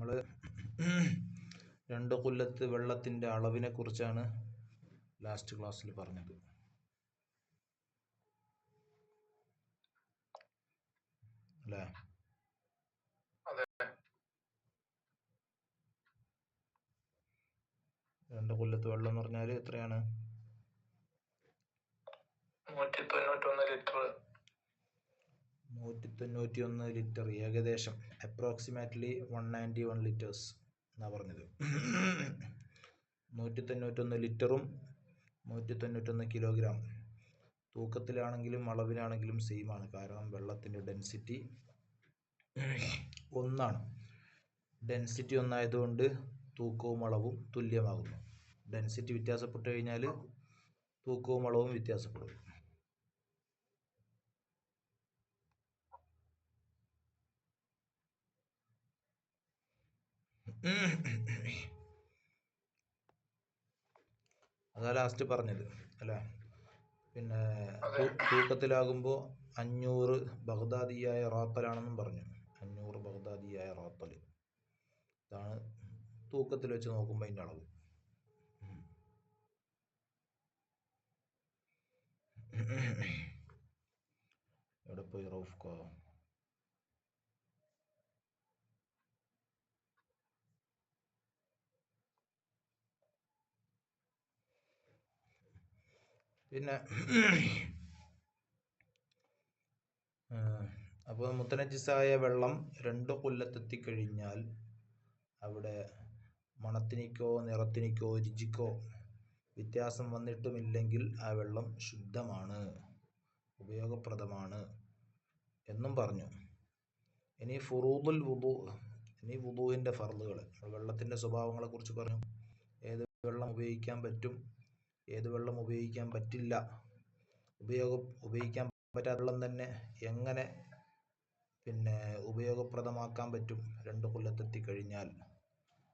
നമ്മൾ 2 കൊല്ലത്ത് വെള്ളത്തിൻ്റെ അളവിനെ കുറിച്ചാണ് ലാസ്റ്റ് ക്ലാസ്സിൽ പറഞ്ഞത്. അല്ലേ? 2 കൊല്ലത്ത് വെള്ളം എന്ന് പറഞ്ഞാൽ എത്രയാണ്? 191 ലിറ്റർ, ഏകദേശം അപ്രോക്സിമേറ്റ്ലി 191 ലിറ്റേഴ്സ് എന്നാ പറഞ്ഞത്. 191 ലിറ്ററും 191 കിലോഗ്രാം തൂക്കത്തിലാണെങ്കിലും അളവിലാണെങ്കിലും സെയിം ആണ്. കാരണം വെള്ളത്തിൻ്റെ ഡെൻസിറ്റി ഒന്നാണ്. ഡെൻസിറ്റി ഒന്നായതുകൊണ്ട് തൂക്കവും അളവും തുല്യമാകുന്നു. ഡെൻസിറ്റി വ്യത്യാസപ്പെട്ട് കഴിഞ്ഞാൽ തൂക്കവും അളവും വ്യത്യാസപ്പെടും. അതാ ലാസ്റ്റ് പറഞ്ഞത് അല്ലേ? പിന്നെ തൂക്കത്തിലാകുമ്പോൾ 500 ബഗ്ദാദിയായ റാത്തലാണെന്നും പറഞ്ഞു. 500 ബഗ്ദാദിയായ റാത്തൽ ഇതാണ് തൂക്കത്തിൽ വെച്ച് നോക്കുമ്പോൾ അതിൻ്റെ അളവ്. എവിടെ പോയി റൗഫ്കോ? പിന്നെ അപ്പോൾ മുത്തനജിസായ വെള്ളം 2 കൊല്ലത്തെത്തിക്കഴിഞ്ഞാൽ അവിടെ മണത്തിനിക്കോ നിറത്തിനിക്കോ രുചിക്കോ വ്യത്യാസം വന്നിട്ടുമില്ലെങ്കിൽ ആ വെള്ളം ശുദ്ധമാണ്, ഉപയോഗപ്രദമാണ് എന്നും പറഞ്ഞു. ഇനി ഫുറൂദുൽ വുദു, ഇനി വുദുവിൻ്റെ ഫർളുകൾ, വെള്ളത്തിൻ്റെ സ്വഭാവങ്ങളെക്കുറിച്ച് പറഞ്ഞു. ഏത് വെള്ളം ഉപയോഗിക്കാൻ പറ്റും, ഏത് വെള്ളം ഉപയോഗിക്കാൻ പറ്റില്ല, ഉപയോഗിക്കാൻ പറ്റാത്ത വെള്ളം തന്നെ എങ്ങനെ പിന്നെ ഉപയോഗപ്രദമാക്കാൻ പറ്റും 2 കൊല്ലത്തെത്തി കഴിഞ്ഞാൽ.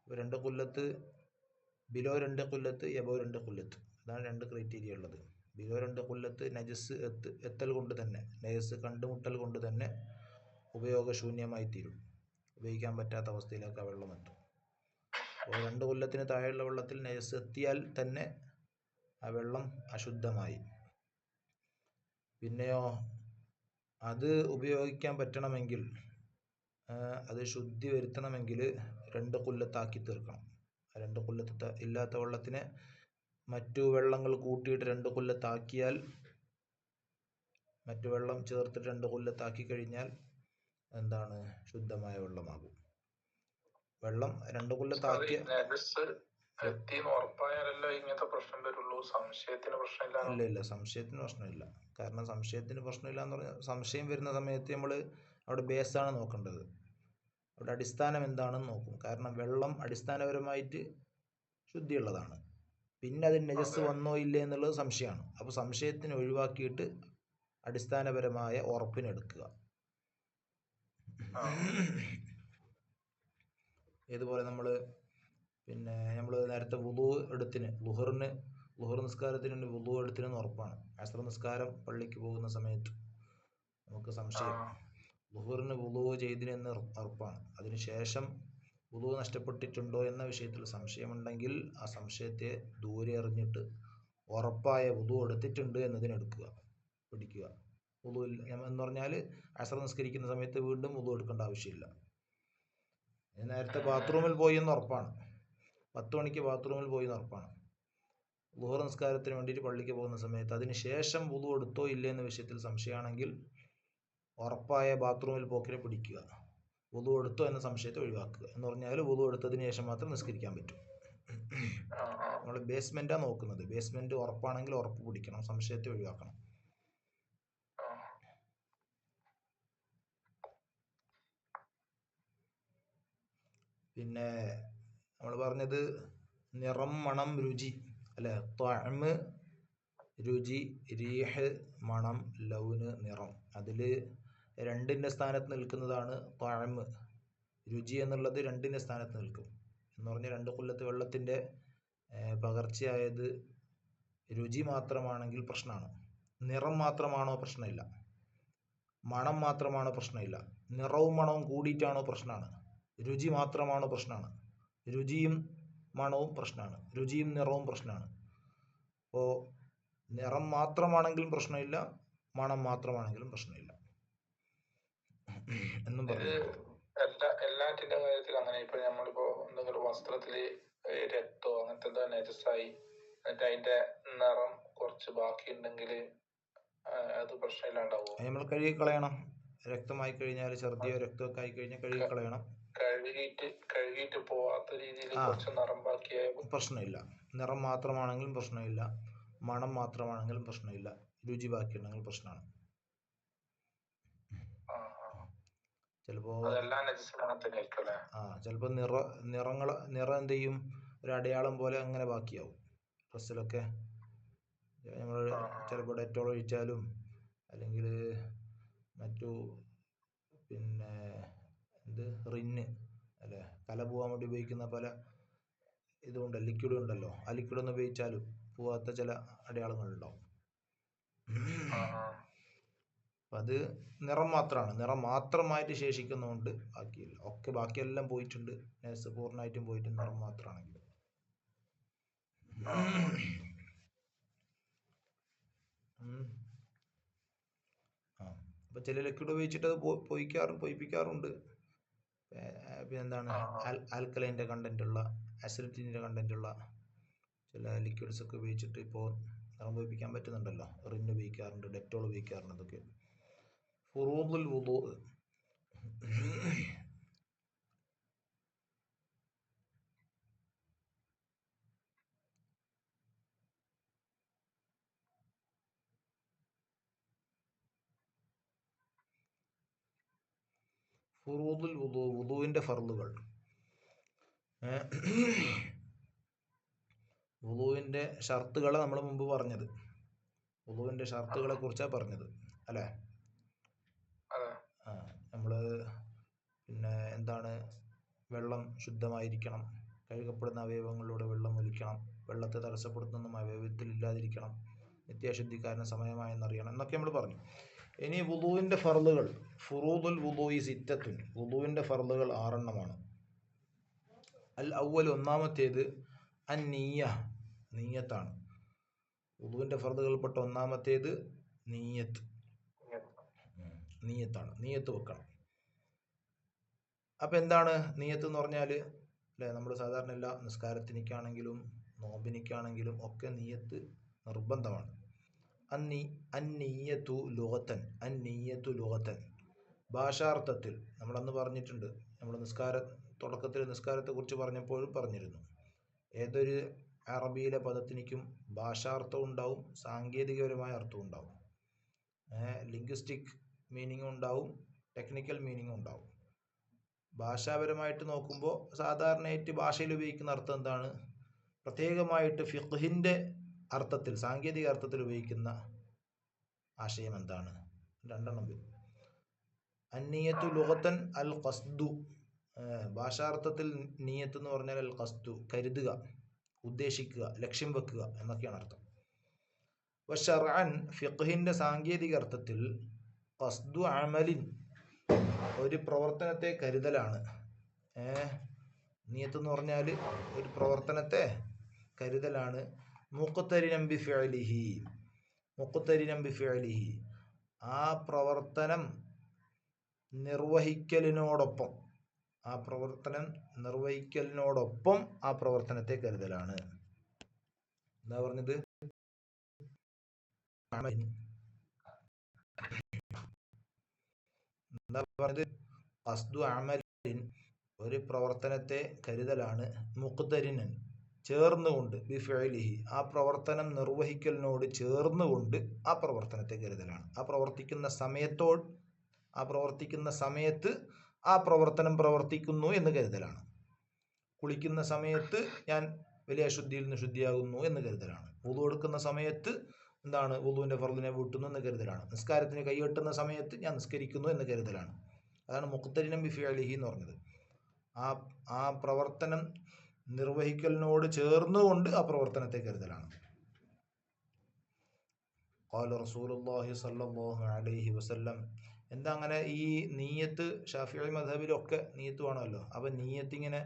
2 കൊല്ലത്ത്, ബിലോ 2 കൊല്ലത്ത്, എബോ 2 കൊല്ലത്ത്, അതാണ് 2 ക്രൈറ്റീരിയ ഉള്ളത്. ബിലോ 2 കൊല്ലത്ത് നജസ് എത്തൽ കൊണ്ട് തന്നെ, നജസ് കണ്ടുമുട്ടൽ കൊണ്ട് തന്നെ ഉപയോഗശൂന്യമായി തീരും. ഉപയോഗിക്കാൻ പറ്റാത്ത അവസ്ഥയിലേക്ക് ആ വെള്ളം എത്തും. അപ്പോൾ 2 കൊല്ലത്തിന് താഴെയുള്ള വെള്ളത്തിൽ നജസ് എത്തിയാൽ തന്നെ ആ വെള്ളം അശുദ്ധമായി. പിന്നെയോ അത് ഉപയോഗിക്കാൻ പറ്റണമെങ്കിൽ, അത് ശുദ്ധി വരുത്തണമെങ്കിൽ 2 കൊല്ലത്താക്കി തീർക്കണം. 2 കൊല്ലത്ത് ഇല്ലാത്ത വെള്ളത്തിനെ മറ്റു വെള്ളങ്ങൾ കൂട്ടിയിട്ട് 2 കൊല്ലത്താക്കിയാൽ, മറ്റു വെള്ളം ചേർത്തിട്ട് 2 കൊല്ലത്താക്കി കഴിഞ്ഞാൽ എന്താണ്, ശുദ്ധമായ വെള്ളമാകും. വെള്ളം 2 കൊല്ലത്താക്കിയ ഇല്ല, സംശയത്തിന് പ്രശ്നമില്ല. കാരണം സംശയത്തിന് പ്രശ്നമില്ല എന്ന് പറഞ്ഞാൽ, സംശയം വരുന്ന സമയത്ത് നമ്മൾ അവിടെ ബേസാണ് നോക്കേണ്ടത്. അവിടെ അടിസ്ഥാനം എന്താണെന്ന് നോക്കും. കാരണം വെള്ളം അടിസ്ഥാനപരമായിട്ട് ശുദ്ധിയുള്ളതാണ്. പിന്നെ അതിന് നജസ് വന്നോ ഇല്ലേ എന്നുള്ളത് സംശയമാണ്. അപ്പോൾ സംശയത്തിന് ഒഴിവാക്കിയിട്ട് അടിസ്ഥാനപരമായ ഉറപ്പിനെടുക്കുക. ഇതുപോലെ നമ്മൾ നേരത്തെ വുളു എടുത്തിന്, ളുഹർ നിസ്കാരത്തിന് വുളു എടുത്തിനെന്ന് ഉറപ്പാണ്. അസ്ർ നിസ്കാരം പള്ളിക്ക് പോകുന്ന സമയത്ത് നമുക്ക് സംശയം, ളുഹറിന് വുളു ചെയ്തിനെന്ന് ഉറപ്പാണ്. അതിനുശേഷം വുളു നഷ്ടപ്പെട്ടിട്ടുണ്ടോ എന്ന വിഷയത്തിൽ സംശയമുണ്ടെങ്കിൽ ആ സംശയത്തെ ദൂരെ എറിഞ്ഞിട്ട് ഉറപ്പായ വുളു എടുത്തിട്ടുണ്ട് എന്നതിനെടുക്കുക, പിടിക്കുക. വുളു എന്ന് പറഞ്ഞാൽ അസ്ർ നിസ്കരിക്കുന്ന സമയത്ത് വീണ്ടും വുളു എടുക്കേണ്ട ആവശ്യമില്ല. നേരത്തെ ബാത്റൂമിൽ പോയി എന്ന് ഉറപ്പാണ്, 10 മണിക്ക് ബാത്റൂമിൽ പോയി എന്ന് ഉറപ്പാണ്. ളുഹർ നിസ്കാരത്തിന് വേണ്ടിയിട്ട് പള്ളിക്ക് പോകുന്ന സമയത്ത് അതിന് ശേഷം വുളു എടുത്തോ ഇല്ലേ എന്ന വിഷയത്തിൽ സംശയമാണെങ്കിൽ ഉറപ്പായ ബാത്റൂമിൽ പോക്കിനെ പിടിക്കുക. വുളു എടുത്തോ എന്ന സംശയത്തെ ഒഴിവാക്കുക. എന്ന് പറഞ്ഞാൽ വുളു എടുത്തതിന് ശേഷം മാത്രം നിസ്കരിക്കാൻ പറ്റും. നമ്മൾ ബേസ്മെൻറ്റാണ് നോക്കുന്നത്. ബേസ്മെൻറ്റ് ഉറപ്പാണെങ്കിൽ ഉറപ്പ് പിടിക്കണം, സംശയത്തെ ഒഴിവാക്കണം. പിന്നെ നമ്മൾ പറഞ്ഞത് നിറം, മണം, രുചി അല്ലെ? ത്വഅ്മ്, രുചി, രീഹ്, മണം, ലൗന്, നിറം. അതിൽ 2ന്റെ സ്ഥാനത്ത് നിൽക്കുന്നതാണ് ത്വഅ്മ്. രുചി എന്നുള്ളത് 2ന്റെ സ്ഥാനത്ത് നിൽക്കും. എന്ന് പറഞ്ഞാൽ 2 കൊല്ലത്ത് വെള്ളത്തിൻ്റെ പകർച്ചയായത് രുചി മാത്രമാണെങ്കിൽ പ്രശ്നമാണ്. നിറം മാത്രമാണോ പ്രശ്നമില്ല. മണം മാത്രമാണോ പ്രശ്നമില്ല. നിറവും മണവും കൂടിയിട്ടാണോ പ്രശ്നമാണ്. രുചി മാത്രമാണ് പ്രശ്നമാണ്. രുചിയും മണവും പ്രശ്നമാണ്. രുചിയും നിറവും പ്രശ്നമാണ്. അപ്പോൾ നിറം മാത്രമാണെങ്കിലും പ്രശ്നമില്ല, മണം മാത്രമാണെങ്കിലും പ്രശ്നമില്ല എന്നും പറഞ്ഞു. എല്ലാറ്റിന്റെ കാര്യത്തിൽ അങ്ങനെ. ഇപ്പൊ നമ്മളിപ്പോ എന്തെങ്കിലും വസ്ത്രത്തില് രക്തോ അങ്ങനത്തെ എന്തോ നജസായി എന്നിട്ട് അതിന്റെ നിറം കുറച്ച് ബാക്കി ഉണ്ടെങ്കിൽ അത് പ്രശ്നമില്ലാണ്ടാവോ? നമ്മൾ കഴുകി കളയണം. രക്തമായി കഴിഞ്ഞാൽ, ഛർദിയോ രക്തമൊക്കെ ആയി കഴിഞ്ഞാൽ കഴുകി കളയണം. കഴുകിയിട്ട് പോവാത്ത രീതിയിൽ കുറച്ച് നിറം ബാക്കിയായ പ്രശ്നമില്ല. നിറം മാത്രമാണെങ്കിലും പ്രശ്നമില്ല, മണം മാത്രമാണെങ്കിലും പ്രശ്നമില്ല, രുചി ബാക്കിയുണ്ടെങ്കിൽ പ്രശ്നമാണ്. ചിലപ്പോൾ നിറം എന്ത് ചെയ്യും, ഒരു അടയാളം പോലെ അങ്ങനെ ബാക്കിയാവും ഡ്രസ്സിലൊക്കെ. നമ്മൾ ചിലപ്പോൾ ഡെറ്റോൾ ഒഴിച്ചാലും അല്ലെങ്കിൽ മറ്റു പിന്നെ റിന്ന് അല്ലേ, കല പോകാൻ വേണ്ടി ഉപയോഗിക്കുന്ന പല ഇതുകൊണ്ട് ലിക്വിഡ് ഉണ്ടല്ലോ, ആ ലിക്വിഡ് ഒന്ന് ഉപയോഗിച്ചാലും പോവാത്ത ചില അടയാളങ്ങളുണ്ടാവും. അപ്പം അത് നിറം മാത്രമാണ്. നിറം മാത്രമായിട്ട് ശേഷിക്കുന്നതുകൊണ്ട് ബാക്കിയില്ല. ബാക്കിയെല്ലാം പോയിട്ടുണ്ട്, നേഴ്സ് പൂർണ്ണമായിട്ടും പോയിട്ട് നിറം മാത്രമാണെങ്കിൽ. അപ്പം ചില ലിക്വിഡ് ഉപയോഗിച്ചിട്ട് അത് പൊയിപ്പിക്കാറുണ്ട്. പിന്നെന്താണ്, ആൽക്കലൈൻ്റെ കണ്ടൻറ്റുള്ള, അസിഡിറ്റിൻ്റെ കണ്ടൻറ്റുള്ള ചില ലിക്വിഡ്സ് ഒക്കെ ഉപയോഗിച്ചിട്ട് ഇപ്പോൾ നിറം പൊയിപ്പിക്കാൻ പറ്റുന്നുണ്ടല്ലോ. റിൻ ഉപയോഗിക്കാറുണ്ട്, ഡെറ്റോൾ ഉപയോഗിക്കാറുണ്ട്. അതൊക്കെ ഫുറൂദുൽ വുളൂ. ഫുറൂദുൽ വുളൂ, വുളൂവിൻ്റെ ഫർളുകൾ. വുളൂവിൻ്റെ ഷർത്തുകളെ നമ്മൾ മുമ്പ് പറഞ്ഞത്. വുളൂവിൻ്റെ ഷർത്തുകളെ കുറിച്ചാണ് പറഞ്ഞത് അല്ലേ? നമ്മൾ പിന്നെ എന്താണ്, വെള്ളം ശുദ്ധമായിരിക്കണം, കഴുകപ്പെടുന്ന അവയവങ്ങളിലൂടെ വെള്ളം ഒലിക്കണം, വെള്ളത്തെ തടസ്സപ്പെടുത്തുന്നതും അവയവത്തിൽ ഇല്ലാതിരിക്കണം, നിത്യാശുദ്ധിക്കാരന് സമയമായെന്നറിയണം എന്നൊക്കെ നമ്മൾ പറഞ്ഞു. ഇനി വുളൂവിൻ്റെ ഫർളുകൾ, ഫുറൂദുൽ വുളൂഇ സിത്തത്തുൻ, വുളൂവിൻ്റെ ഫർളുകൾ 6 എണ്ണമാണ്. അൽ അവ്വൽ, ഒന്നാമത്തേത് നീയത്താണ്. വുളൂവിൻ്റെ ഫർളുകൾപ്പെട്ട ഒന്നാമത്തേത് നീയത്താണ്. നീയത്ത് വെക്കണം. അപ്പം എന്താണ് നീയത്ത് എന്ന് പറഞ്ഞാൽ അല്ലേ, നമ്മൾ സാധാരണ എല്ലാ നിസ്കാരത്തിനിക്കാണെങ്കിലും നോമ്പിനിക്കാണെങ്കിലും ഒക്കെ നീയത്ത് നിർബന്ധമാണ്. അന്നീയത്തു ലുഗത്തൻ, ഭാഷാർത്ഥത്തിൽ നമ്മളന്ന് പറഞ്ഞിട്ടുണ്ട്. നമ്മൾ നിസ്കാരത്തെക്കുറിച്ച് പറഞ്ഞപ്പോഴും പറഞ്ഞിരുന്നു. ഏതൊരു അറബിയിലെ പദത്തിനിക്കും ഭാഷാർത്ഥം ഉണ്ടാവും, സാങ്കേതികപരമായ അർത്ഥം ഉണ്ടാവും, ലിംഗ്വിസ്റ്റിക് മീനിങ് ഉണ്ടാവും, ടെക്നിക്കൽ മീനിങ് ഉണ്ടാവും. ഭാഷാപരമായിട്ട് നോക്കുമ്പോൾ സാധാരണയായിട്ട് ഭാഷയിൽ ഉപയോഗിക്കുന്ന അർത്ഥം എന്താണ്, പ്രത്യേകമായിട്ട് ഫിഖ്ഹിൻ്റെ അർത്ഥത്തിൽ, സാങ്കേതിക അർത്ഥത്തിൽ ഉപയോഗിക്കുന്ന ആശയം എന്താണ്? 2 എണ്ണം വരും. അന്നീയത്തു ലുഗത്തൻ അൽ ഖസ്ദു, ഭാഷാർത്ഥത്തിൽ നീയത്ത് എന്ന് പറഞ്ഞാൽ അൽ ഖസ്ദു, കരുതുക, ഉദ്ദേശിക്കുക, ലക്ഷ്യം വെക്കുക എന്നൊക്കെയാണ് അർത്ഥം. വശർഅൻ, ഫിഖ്ഹിൻ്റെ സാങ്കേതിക അർത്ഥത്തിൽ ഖസ്ദു അമലിൻ, ഒരു പ്രവർത്തനത്തെ കരുതലാണ്. നിയത്ത് എന്ന് പറഞ്ഞാൽ ഒരു പ്രവർത്തനത്തെ കരുതലാണ്. മുഖ്തരിനം ബിഫിഅലിഹി, ആ പ്രവർത്തനം നിർവഹിക്കലിനോടൊപ്പം ആ പ്രവർത്തനത്തെ കരുതലാണ്. എന്താ പറഞ്ഞത്? ഖസ്ദു അമലിൻ, ഒരു പ്രവർത്തനത്തെ കരുതലാണ്. മുഖ്തരിനൻ, ചേർന്നുകൊണ്ട്, ബിഫിഅലിഹി, ആ പ്രവർത്തനം നിർവഹിക്കലിനോട് ചേർന്നുകൊണ്ട് ആ പ്രവർത്തനത്തെ കരുതലാണ്. ആ പ്രവർത്തിക്കുന്ന സമയത്ത് ആ പ്രവർത്തനം പ്രവർത്തിക്കുന്നു എന്ന് കരുതലാണ്. കുളിക്കുന്ന സമയത്ത് ഞാൻ വലിയ അശുദ്ധിയിൽ നിന്ന് ശുദ്ധിയാകുന്നു എന്ന് കരുതലാണ്. വുളു എടുക്കുന്ന സമയത്ത് എന്താണ്, വുളുവിൻ്റെ ഫർളിനെ വീട്ടുന്നു എന്ന് കരുതലാണ്. നിസ്കാരത്തിന് കൈകെട്ടുന്ന സമയത്ത് ഞാൻ നിസ്കരിക്കുന്നു എന്ന് കരുതലാണ്. അതാണ് മുഖ്തരിനം ബിഫിഅലിഹി എന്ന് പറഞ്ഞത്. ആ പ്രവർത്തനം നിർവഹിക്കലിനോട് ചേർന്നുകൊണ്ട് ആ പ്രവർത്തനത്തെ കരുതലാണ്. ഖാല റസൂലുള്ളാഹി സ്വല്ലല്ലാഹു അലൈഹി വസല്ലം, എന്താ അങ്ങനെ ഈ നീയത്ത് ഷാഫിഈ മദ്ഹബിലൊക്കെ നീയത്ത് വേണമല്ലോ. അപ്പം നീയത്ത് ഇങ്ങനെ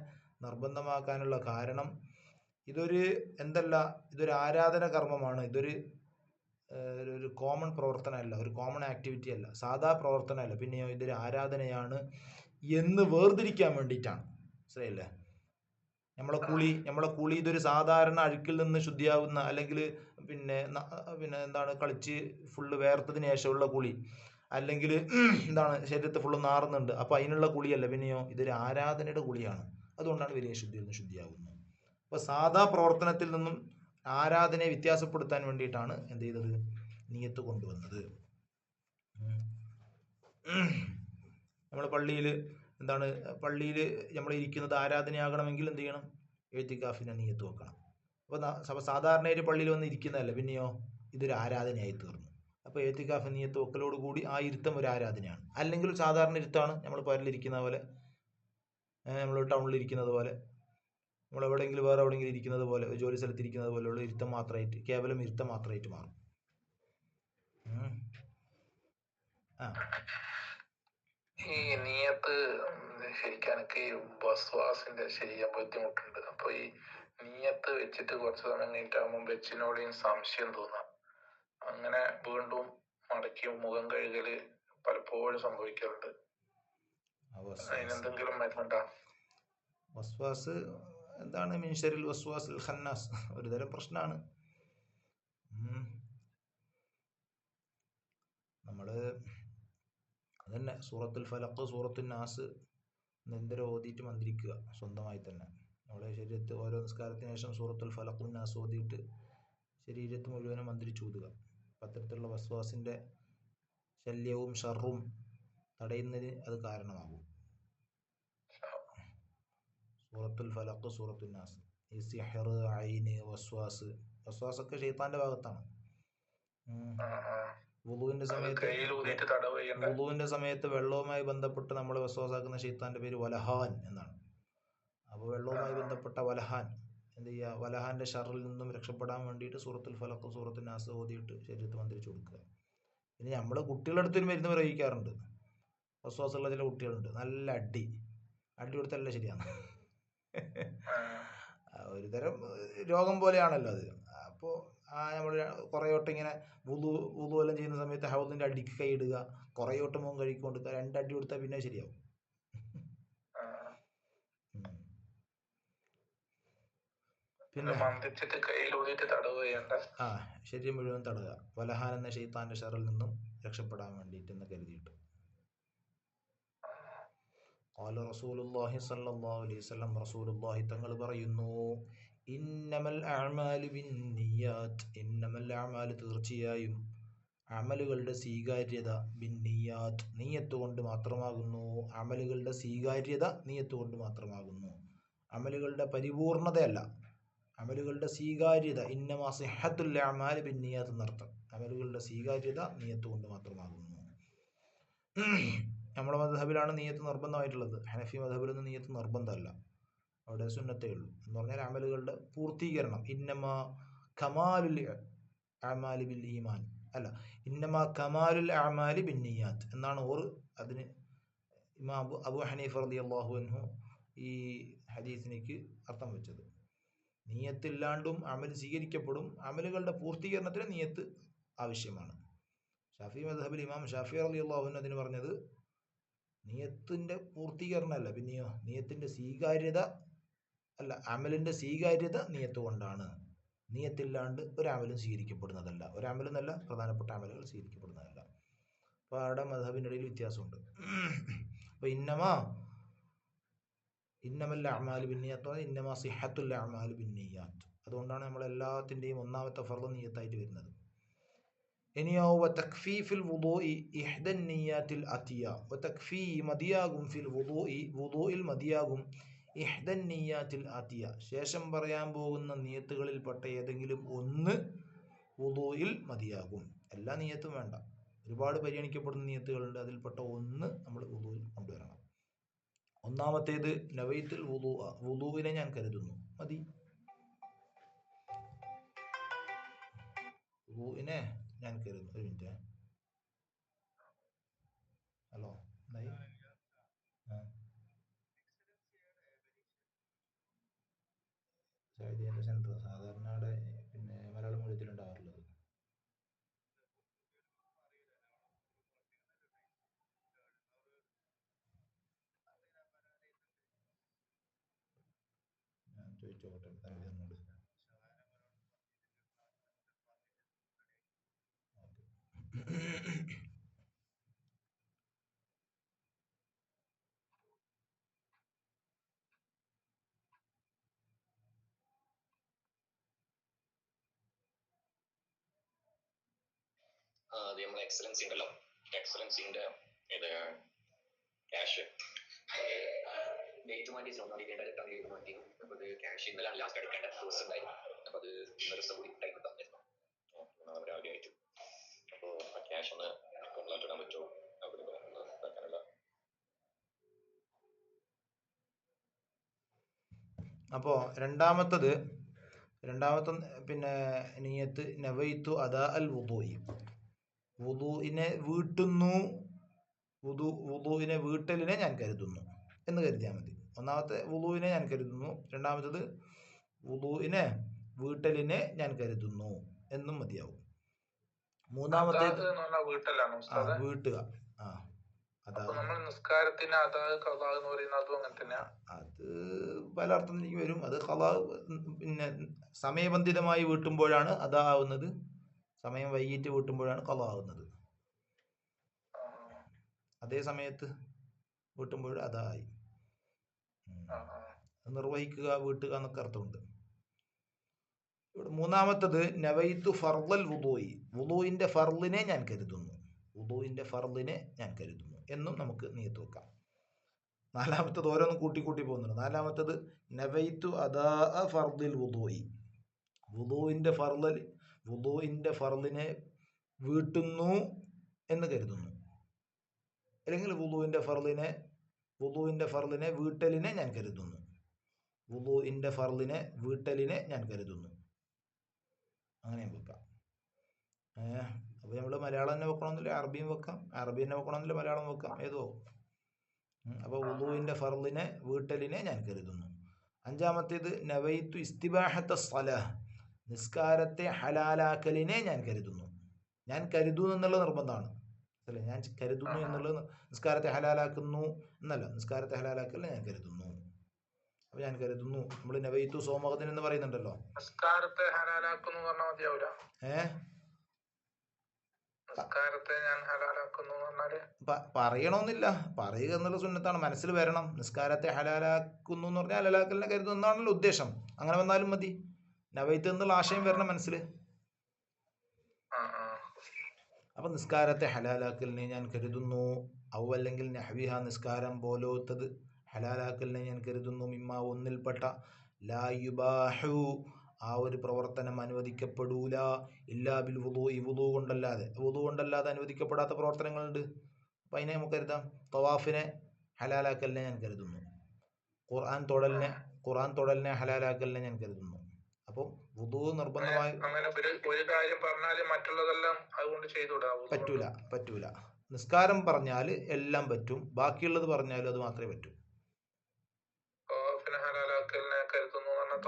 നിർബന്ധമാക്കാനുള്ള കാരണം ഇതൊരു ഇതൊരു ആരാധന കർമ്മമാണ്. ഇതൊരു ഒരു കോമൺ പ്രവർത്തനമല്ല, ഒരു കോമൺ ആക്ടിവിറ്റി അല്ല, സാധാ പ്രവർത്തനമല്ല, പിന്നെയോ ഇതൊരു ആരാധനയാണ് എന്ന് വേർതിരിക്കാൻ വേണ്ടിയിട്ടാണ്. മനസ്സിലായില്ലേ? നമ്മളെ കുളി ഇതൊരു സാധാരണ അഴുക്കിൽ നിന്ന് ശുദ്ധിയാവുന്ന, അല്ലെങ്കിൽ പിന്നെ എന്താണ് കളിച്ച് ഫുള്ള് വേർത്തതിന് ശേഷമുള്ള കുളി, അല്ലെങ്കിൽ ശരീരത്തെ ഫുള്ള് നാറുന്നുണ്ട്, അപ്പോൾ അതിനുള്ള കുളിയല്ല, പിന്നെയോ ഇതൊരു ആരാധനയുടെ കുളിയാണ്. അതുകൊണ്ടാണ് വലിയ ശുദ്ധിയിൽ നിന്ന് ശുദ്ധിയാവുന്നത്. അപ്പോൾ സാധാ പ്രവർത്തനത്തിൽ നിന്നും ആരാധനയെ വ്യത്യാസപ്പെടുത്താൻ വേണ്ടിയിട്ടാണ് എന്ത് ചെയ്തത്? നിയത്ത് കൊണ്ടുവന്നത്. നമ്മൾ പള്ളിയിൽ നമ്മൾ ഇരിക്കുന്നത് ആരാധനയാകണമെങ്കിൽ എന്ത് ചെയ്യണം? എഴുത്തിക്കാഫിനെ നിയത്ത് വെക്കണം. അപ്പോൾ സാധാരണയായിട്ട് പള്ളിയിൽ വന്ന് ഇരിക്കുന്നതല്ല, പിന്നെയോ ഇതൊരു ആരാധനയായി തീർന്നു. അപ്പോൾ എഴുത്തിക്കാഫ് നിയത്ത് വെക്കലോടുകൂടി ആ ഇരുത്തം ഒരു ആരാധനയാണ്. അല്ലെങ്കിൽ സാധാരണ ഇരുത്താണ്, നമ്മൾ പരലിരിക്കുന്ന പോലെ, നമ്മൾ ടൗണിലിരിക്കുന്നത് പോലെ, നമ്മൾ വേറെ എവിടെയെങ്കിലും ഇരിക്കുന്നത് പോലെ, ജോലി സ്ഥലത്ത് ഇരിക്കുന്നത് പോലെയുള്ള ഇരുത്തം മാത്രമായിട്ട്, കേവലം ഇരുത്തം മാത്രമായിട്ട് മാറും. ഈ നിയത്ത് ശരിക്കും എനിക്ക് ഈ വസ്വാസിന്റെ ശരിയാ ബുദ്ധിമുട്ടുണ്ട്. അപ്പൊ ഈ നിയത്ത് വെച്ചിട്ട് കുറച്ച് സമയം കഴിഞ്ഞിട്ടാകുമ്പോൾ വെച്ചിനോടെയും സംശയം തോന്നാം. അങ്ങനെ വീണ്ടും മടക്കി മുഖം കഴുകല് പലപ്പോഴും സംഭവിക്കാറുണ്ട്. അതിനെന്തെങ്കിലും മരുന്നുണ്ടോ? വസ്വാസ് എന്താണ്? മിൻഷരിൽ വസ്വാസിൽ ഖന്നാസ്, ഒരുതരം പ്രശ്നമാണ്. നമ്മൾ അതന്നെ സൂറത്തുൽ ഫലഖ്, സൂറത്തുൽ നാസ് നിരന്തരം ഓതിയിട്ട് മന്ത്രിക്കുക സ്വന്തമായി തന്നെ. നമ്മളെ ശരീരത്ത് ഓരോ നിസ്കാരത്തിന് ശേഷം സൂറത്തുൽ ഫലഖും നാസ് ഓതിയിട്ട് ശരീരത്ത് മുഴുവനും മന്ത്രിച്ച് ഊതുക. അത്തരത്തിലുള്ള വസ്വാസിൻ്റെ ശല്യവും ഷർറും തടയുന്നതിന് അത് കാരണമാകും. സൂറത്തുൽ ഫലഖ്, സൂറത്തുൽ നാസ്. ഈ സിഹർ, ഐന്, വസ്വാസൊക്കെ ശൈത്താന്റെ ഭാഗത്താണ്. വുളുവിന്റെ സമയത്ത് വെള്ളവുമായി ബന്ധപ്പെട്ട് നമ്മൾ വസ്വാസാക്കുന്ന ശൈത്താന്റെ പേര് വലഹാൻ എന്നാണ്. അപ്പോൾ വെള്ളവുമായി ബന്ധപ്പെട്ട വലഹാൻ എന്ത് ചെയ്യുക? വലഹാന്റെ ഷറിൽ നിന്നും രക്ഷപ്പെടാൻ വേണ്ടിയിട്ട് സൂറത്തുൽ ഫലഖ്, സൂറത്തുൽ നാസ് ഓതിയിട്ട് ശരീരത്ത് മന്ത്രിച്ച് കൊടുക്കുക. പിന്നെ നമ്മൾ കുട്ടികളുടെ അടുത്തൊരു മരുന്ന് പ്രയോഗിക്കാറുണ്ട്. വസ്വാസുള്ള ചില കുട്ടികളുണ്ട്, നല്ല അടി കൊടുത്തല്ല ശരിയാണ്. ഒരുതരം രോഗം പോലെയാണല്ലോ അത്. അപ്പോൾ നമ്മൾ കുറേ വട്ടം ഇങ്ങനെ വുളു എല്ലാം ചെയ്യുന്ന സമയത്ത് ഹൗദിൻ്റെ അടിക്ക് കൈ ഇടുക, കുറേ വട്ടം മുഖം കഴുകിക്കൊടുക്കുക, 2 അടി കൊടുത്താൽ പിന്നെ ശരിയാവും. പിന്നെ ശരീരം മുഴുവൻ തടവുക, വലഹാൻ എന്ന ശൈത്താന്റെ ഷറിൽ നിന്നും രക്ഷപ്പെടാൻ വേണ്ടിയിട്ട് എന്ന് കരുതിയിട്ട്. ഖാല റസൂലുള്ളാഹി സ്വല്ലല്ലാഹു അലൈഹി വസല്ലം, റസൂലുള്ളാഹി തങ്ങൾ പറയുന്നു, ഇന്നമൽ അഅ്മാലു ബിന്നിയാത്ത്, ഇന്നമൽ അഅ്മാലു തീർച്ചയായും, അമലുകളുടെ സ്വീകാര്യത ബിന്നിയാത്ത് നിയത്ത് കൊണ്ട് മാത്രമാകുന്നു. അമലുകളുടെ സ്വീകാര്യത നിയത്ത് കൊണ്ട് മാത്രമാകുന്നു. അമലുകളുടെ പരിപൂർണതയല്ല, അമലുകളുടെ സ്വീകാര്യത. ഇന്നമാ സിഹ്ഹത്തുൽ അഅ്മാലി ബിന്നിയാത്ത് എന്നർത്ഥം. അമലുകളുടെ സ്വീകാര്യത നിയത്ത് കൊണ്ട് മാത്രമാകുന്നു. നമ്മുടെ മദ്ഹബിലാണ് നിയത്ത് നിർബന്ധമായിട്ടുള്ളത്. ഹനഫി മദ്ഹബിലൊന്നും നിയത്ത് നിർബന്ധമല്ല, അവിടെ സുന്നത്തേ ഉള്ളൂ. എന്ന് പറഞ്ഞാൽ അമലുകളുടെ പൂർത്തീകരണം. ഇന്നമാ കമാലുൽ അഅ്മാലി ബിൽ ഈമാൻ, അല്ല, ഇന്നമാ കമാലുൽ അഅ്മാലി ബിന്നിയാത്ത് എന്നാണ് അതിന് ഇമാം അബൂ ഹനീഫ റളിയല്ലാഹു അൻഹു ഈ ഹദീസിലേക്ക് അർത്ഥം വെച്ചത്. നിയത്തില്ലാണ്ടും അമൽ സ്വീകരിക്കപ്പെടും. അമലുകളുടെ പൂർത്തീകരണത്തിന് നിയത്ത് ആവശ്യമാണ്. ഷാഫി മദ്ഹബിൽ ഇമാം ഷാഫി റളിയല്ലാഹു അൻഹു അതിന് പറഞ്ഞത് നിയത്തിന്റെ പൂർത്തീകരണമല്ല, പിന്നെയോ നിയത്തിന്റെ സ്വീകാര്യത അല്ല, അമലിന്റെ സ്വീകാര്യത നിയത്ത് കൊണ്ടാണ്. നിയത്തില്ലാണ്ട് ഒരമലും സ്വീകരിക്കപ്പെടുന്നതല്ല, ഒരമലെന്നല്ല പ്രധാനപ്പെട്ട അമലുകൾ സ്വീകരിക്കപ്പെടുന്നതല്ല. അപ്പോൾ അവിടെ മദ്ഹബിൻ്റെ ഇടയിൽ വ്യത്യാസമുണ്ട്. അപ്പോൾ ഇന്നമൽ അഅ്മാലു ബിന്നിയാത്ത്, ഇന്നമാ സിഹ്ഹത്തുൽ അഅ്മാലി ബിന്നിയാത്ത്. അതുകൊണ്ടാണ് നമ്മളെല്ലാത്തിൻ്റെയും ഒന്നാമത്തെ ഫർള് നിയത്തായിട്ട് വരുന്നത്. ഇനിയോ വതക്ഫീഫിൽ വുദൂഇ ഇഹ്ദൻ നിയ്യാത്തിൽ അതിയ, വതക്ഫീ മതിയാകും, ഫിൽ വുദൂഇൽ മതിയാകും, ഇഹ്ദൻ നിയ്യാത്തിൽ അതിയ ശേഷം പറയാൻ പോകുന്ന നിയത്തുകളിൽപ്പെട്ട ഏതെങ്കിലും ഒന്ന് വുദൂഇൽ മതിയാകും. എല്ലാ നിയത്തും വേണ്ട, ഒരുപാട് പരിഗണിക്കപ്പെടുന്ന നിയത്തുകളുണ്ട്, അതിൽപ്പെട്ട ഒന്ന് നമ്മൾ വുദൂഇൽ കൊണ്ടുവരണം. ഒന്നാമത്തേത് നവൈത്തുൽ വുദൂഇനെ ഞാൻ കരുതുന്നു, മതി. വുദൂഇനെ ഞാൻ കരുതുന്നു. ഒരു മിനിറ്റ്. ഹലോ എന്തായി? സൗദിൻ്റെ സെൻറ്റർ സാധാരണ അവിടെ പിന്നെ മലയാളം മീഡിയത്തിലുണ്ടാവാറുള്ളത്. ഞാൻ ചോദിച്ചോട്ടെ തൻവീറിനോട്. അത് നമ്മളെ എക്സലൻസി ഉണ്ടല്ലോ, എക്സലൻസിന്റെ ഇത് ക്യാഷ് ഡേറ്റ് മാറ്റി ഡയറക്റ്റ് ഡേറ്റ് മാറ്റി. അപ്പൊ അത് ക്യാഷ് ഇന്നലാണ് ലാസ്റ്റ് എടുക്കേണ്ട ദിവസം ഉണ്ടായിരുന്നു. അപ്പൊ അത് ഇന്നൊരു ദിവസം കൂടി ടൈം തന്നിരുന്നു രാവിലെ ആയിട്ട്. അപ്പൊ ആ ക്യാഷ് ഒന്ന് അക്കൗണ്ടിലോട്ട് ഇടാൻ പറ്റുമോ? അവിടെ ഇതാക്കാനുള്ള അപ്പോൾ രണ്ടാമത്തെ പിന്നെ നിയത്ത് നവൈത്തു അദാ അൽ വുദൂഇ, വുദൂഇനെ വീട്ടുന്നു, വുദൂഇനെ വീട്ടലിനെ ഞാൻ കരുതുന്നു എന്ന് കരുതിയാൽ മതി. ഒന്നാമത്തെ വുദൂഇനെ ഞാൻ കരുതുന്നു, രണ്ടാമത്തത് വുദൂഇനെ വീട്ടലിനെ ഞാൻ കരുതുന്നു എന്നും മതിയാവും. മൂന്നാമത്തേത് വീട്ടുക. അത് പല അർത്ഥത്തിലേക്ക് വരും. അത് ഖളാ പിന്നെ സമയബന്ധിതമായി വീട്ടുമ്പോഴാണ് അതാ ആവുന്നത്, സമയം വൈകിട്ട് വീട്ടുമ്പോഴാണ് ഖളാ ആവുന്നത്. അതേ സമയത്ത് വീട്ടുമ്പോൾ അതായി. നിർവഹിക്കുക, വീട്ടുക എന്നൊക്കെ അർത്ഥമുണ്ട്. ഇവിടെ മൂന്നാമത്തത് നവൈത്തു ഫർളൽ വുദൂഇ, വുദൂഇന്റെ ഫർളിനെ ഞാൻ കരുതുന്നു, വുദൂഇന്റെ ഫർളിനെ ഞാൻ കരുതുന്നു എന്നും നമുക്ക് നിയത്ത് വെക്കാം. നാലാമത്തത് ഓരോന്നും കൂട്ടി പോകുന്നുണ്ട്. നാലാമത്തത് നവൈത്തു അദാ ഫർദിൽ വുദൂഇ, വുദൂഇന്റെ ഫർളിനെ വീട്ടുന്നു എന്ന് കരുതുന്നു. അല്ലെങ്കിൽ വുദൂഇന്റെ ഫർളിനെ വീട്ടലിനെ ഞാൻ കരുതുന്നു, വുദൂഇന്റെ ഫർളിനെ വീട്ടലിനെ ഞാൻ കരുതുന്നു. അങ്ങനെ വെക്കാം. അപ്പോൾ നമ്മൾ മലയാളം തന്നെ വെക്കണമെന്നില്ല, അറബിയും വെക്കാം. അറബി തന്നെ വെക്കണമെന്നില്ല, മലയാളം വെക്കാം, ഏതോ. അപ്പോൾ വുദൂഇന്റെ ഫർളിനെ വീട്ടലിനെ ഞാൻ കരുതുന്നു. അഞ്ചാമത്തേത് നവൈത്തു ഇസ്തിബാഹത്ത സ്വലാഹ്, നിസ്കാരത്തെ ഹലാലാക്കലിനെ ഞാൻ കരുതുന്നു. ഞാൻ കരുതുന്നു എന്നുള്ള നിർബന്ധമാണ്, അല്ലേ? ഞാൻ കരുതുന്നു എന്നുള്ളത് നിസ്കാരത്തെ ഹലാലാക്കുന്നു എന്നല്ല, നിസ്കാരത്തെ ഹലാലാക്കലിനെ ഞാൻ കരുതുന്നു. അപ്പൊ ഞാൻ കരുതുന്നു. നമ്മൾ നവൈത്തു സോമകത്തിന് എന്ന് പറയുന്നുണ്ടല്ലോ, നിസ്കാരത്തെ ഹലാലാക്കുന്നു പറഞ്ഞാൽ മതിയാവൂല. നിസ്കാരത്തെ ഞാൻ ഹലാലാക്കുന്നു പറഞ്ഞാല് പറയണമെന്നില്ല, പറയുക എന്നുള്ള സുന്നത്താണ്, മനസ്സിൽ വരണം. നിസ്കാരത്തെ ഹലാലാക്കുന്നു എന്ന് പറഞ്ഞാൽ ഹലാലാക്കലിനെ കരുതുന്നു എന്നാണല്ലോ ഉദ്ദേശം. അങ്ങനെ വന്നാലും മതി, നവൈത്ത് എന്നുള്ള ആശയം വരണം മനസ്സിൽ. അപ്പൊ നിസ്കാരത്തെ ഹലാലാക്കലിനെ ഞാൻ കരുതുന്നു. ഔ അല്ലെങ്കിൽ നഹ്വിഹ, നിസ്കാരം പോലോത്തത് ഹലാലാക്കലിനെ ഞാൻ കരുതുന്നു. മിമ്മ, ഒന്നിൽപ്പെട്ട, ലാ യുബാഹു, ആ ഒരു പ്രവർത്തനം അനുവദിക്കപ്പെടൂല, ഇല്ലാ ബിൽ വുദൂഇ, വുദൂ കൊണ്ടല്ലാതെ അനുവദിക്കപ്പെടാത്ത പ്രവർത്തനങ്ങളുണ്ട്. അപ്പം അതിനെ നമുക്ക് കരുതാം. തവാഫിനെ ഹലാലാക്കലിനെ ഞാൻ കരുതുന്നു, ഖുർആൻ തൊടലിനെ ഹലാലാക്കലിനെ ഞാൻ കരുതുന്നു. അപ്പോൾ വുദൂ നിർബന്ധമായി പറ്റൂല. നിസ്കാരം പറഞ്ഞാൽ എല്ലാം പറ്റും, ബാക്കിയുള്ളത് പറഞ്ഞാലും അത് മാത്രമേ പറ്റൂ.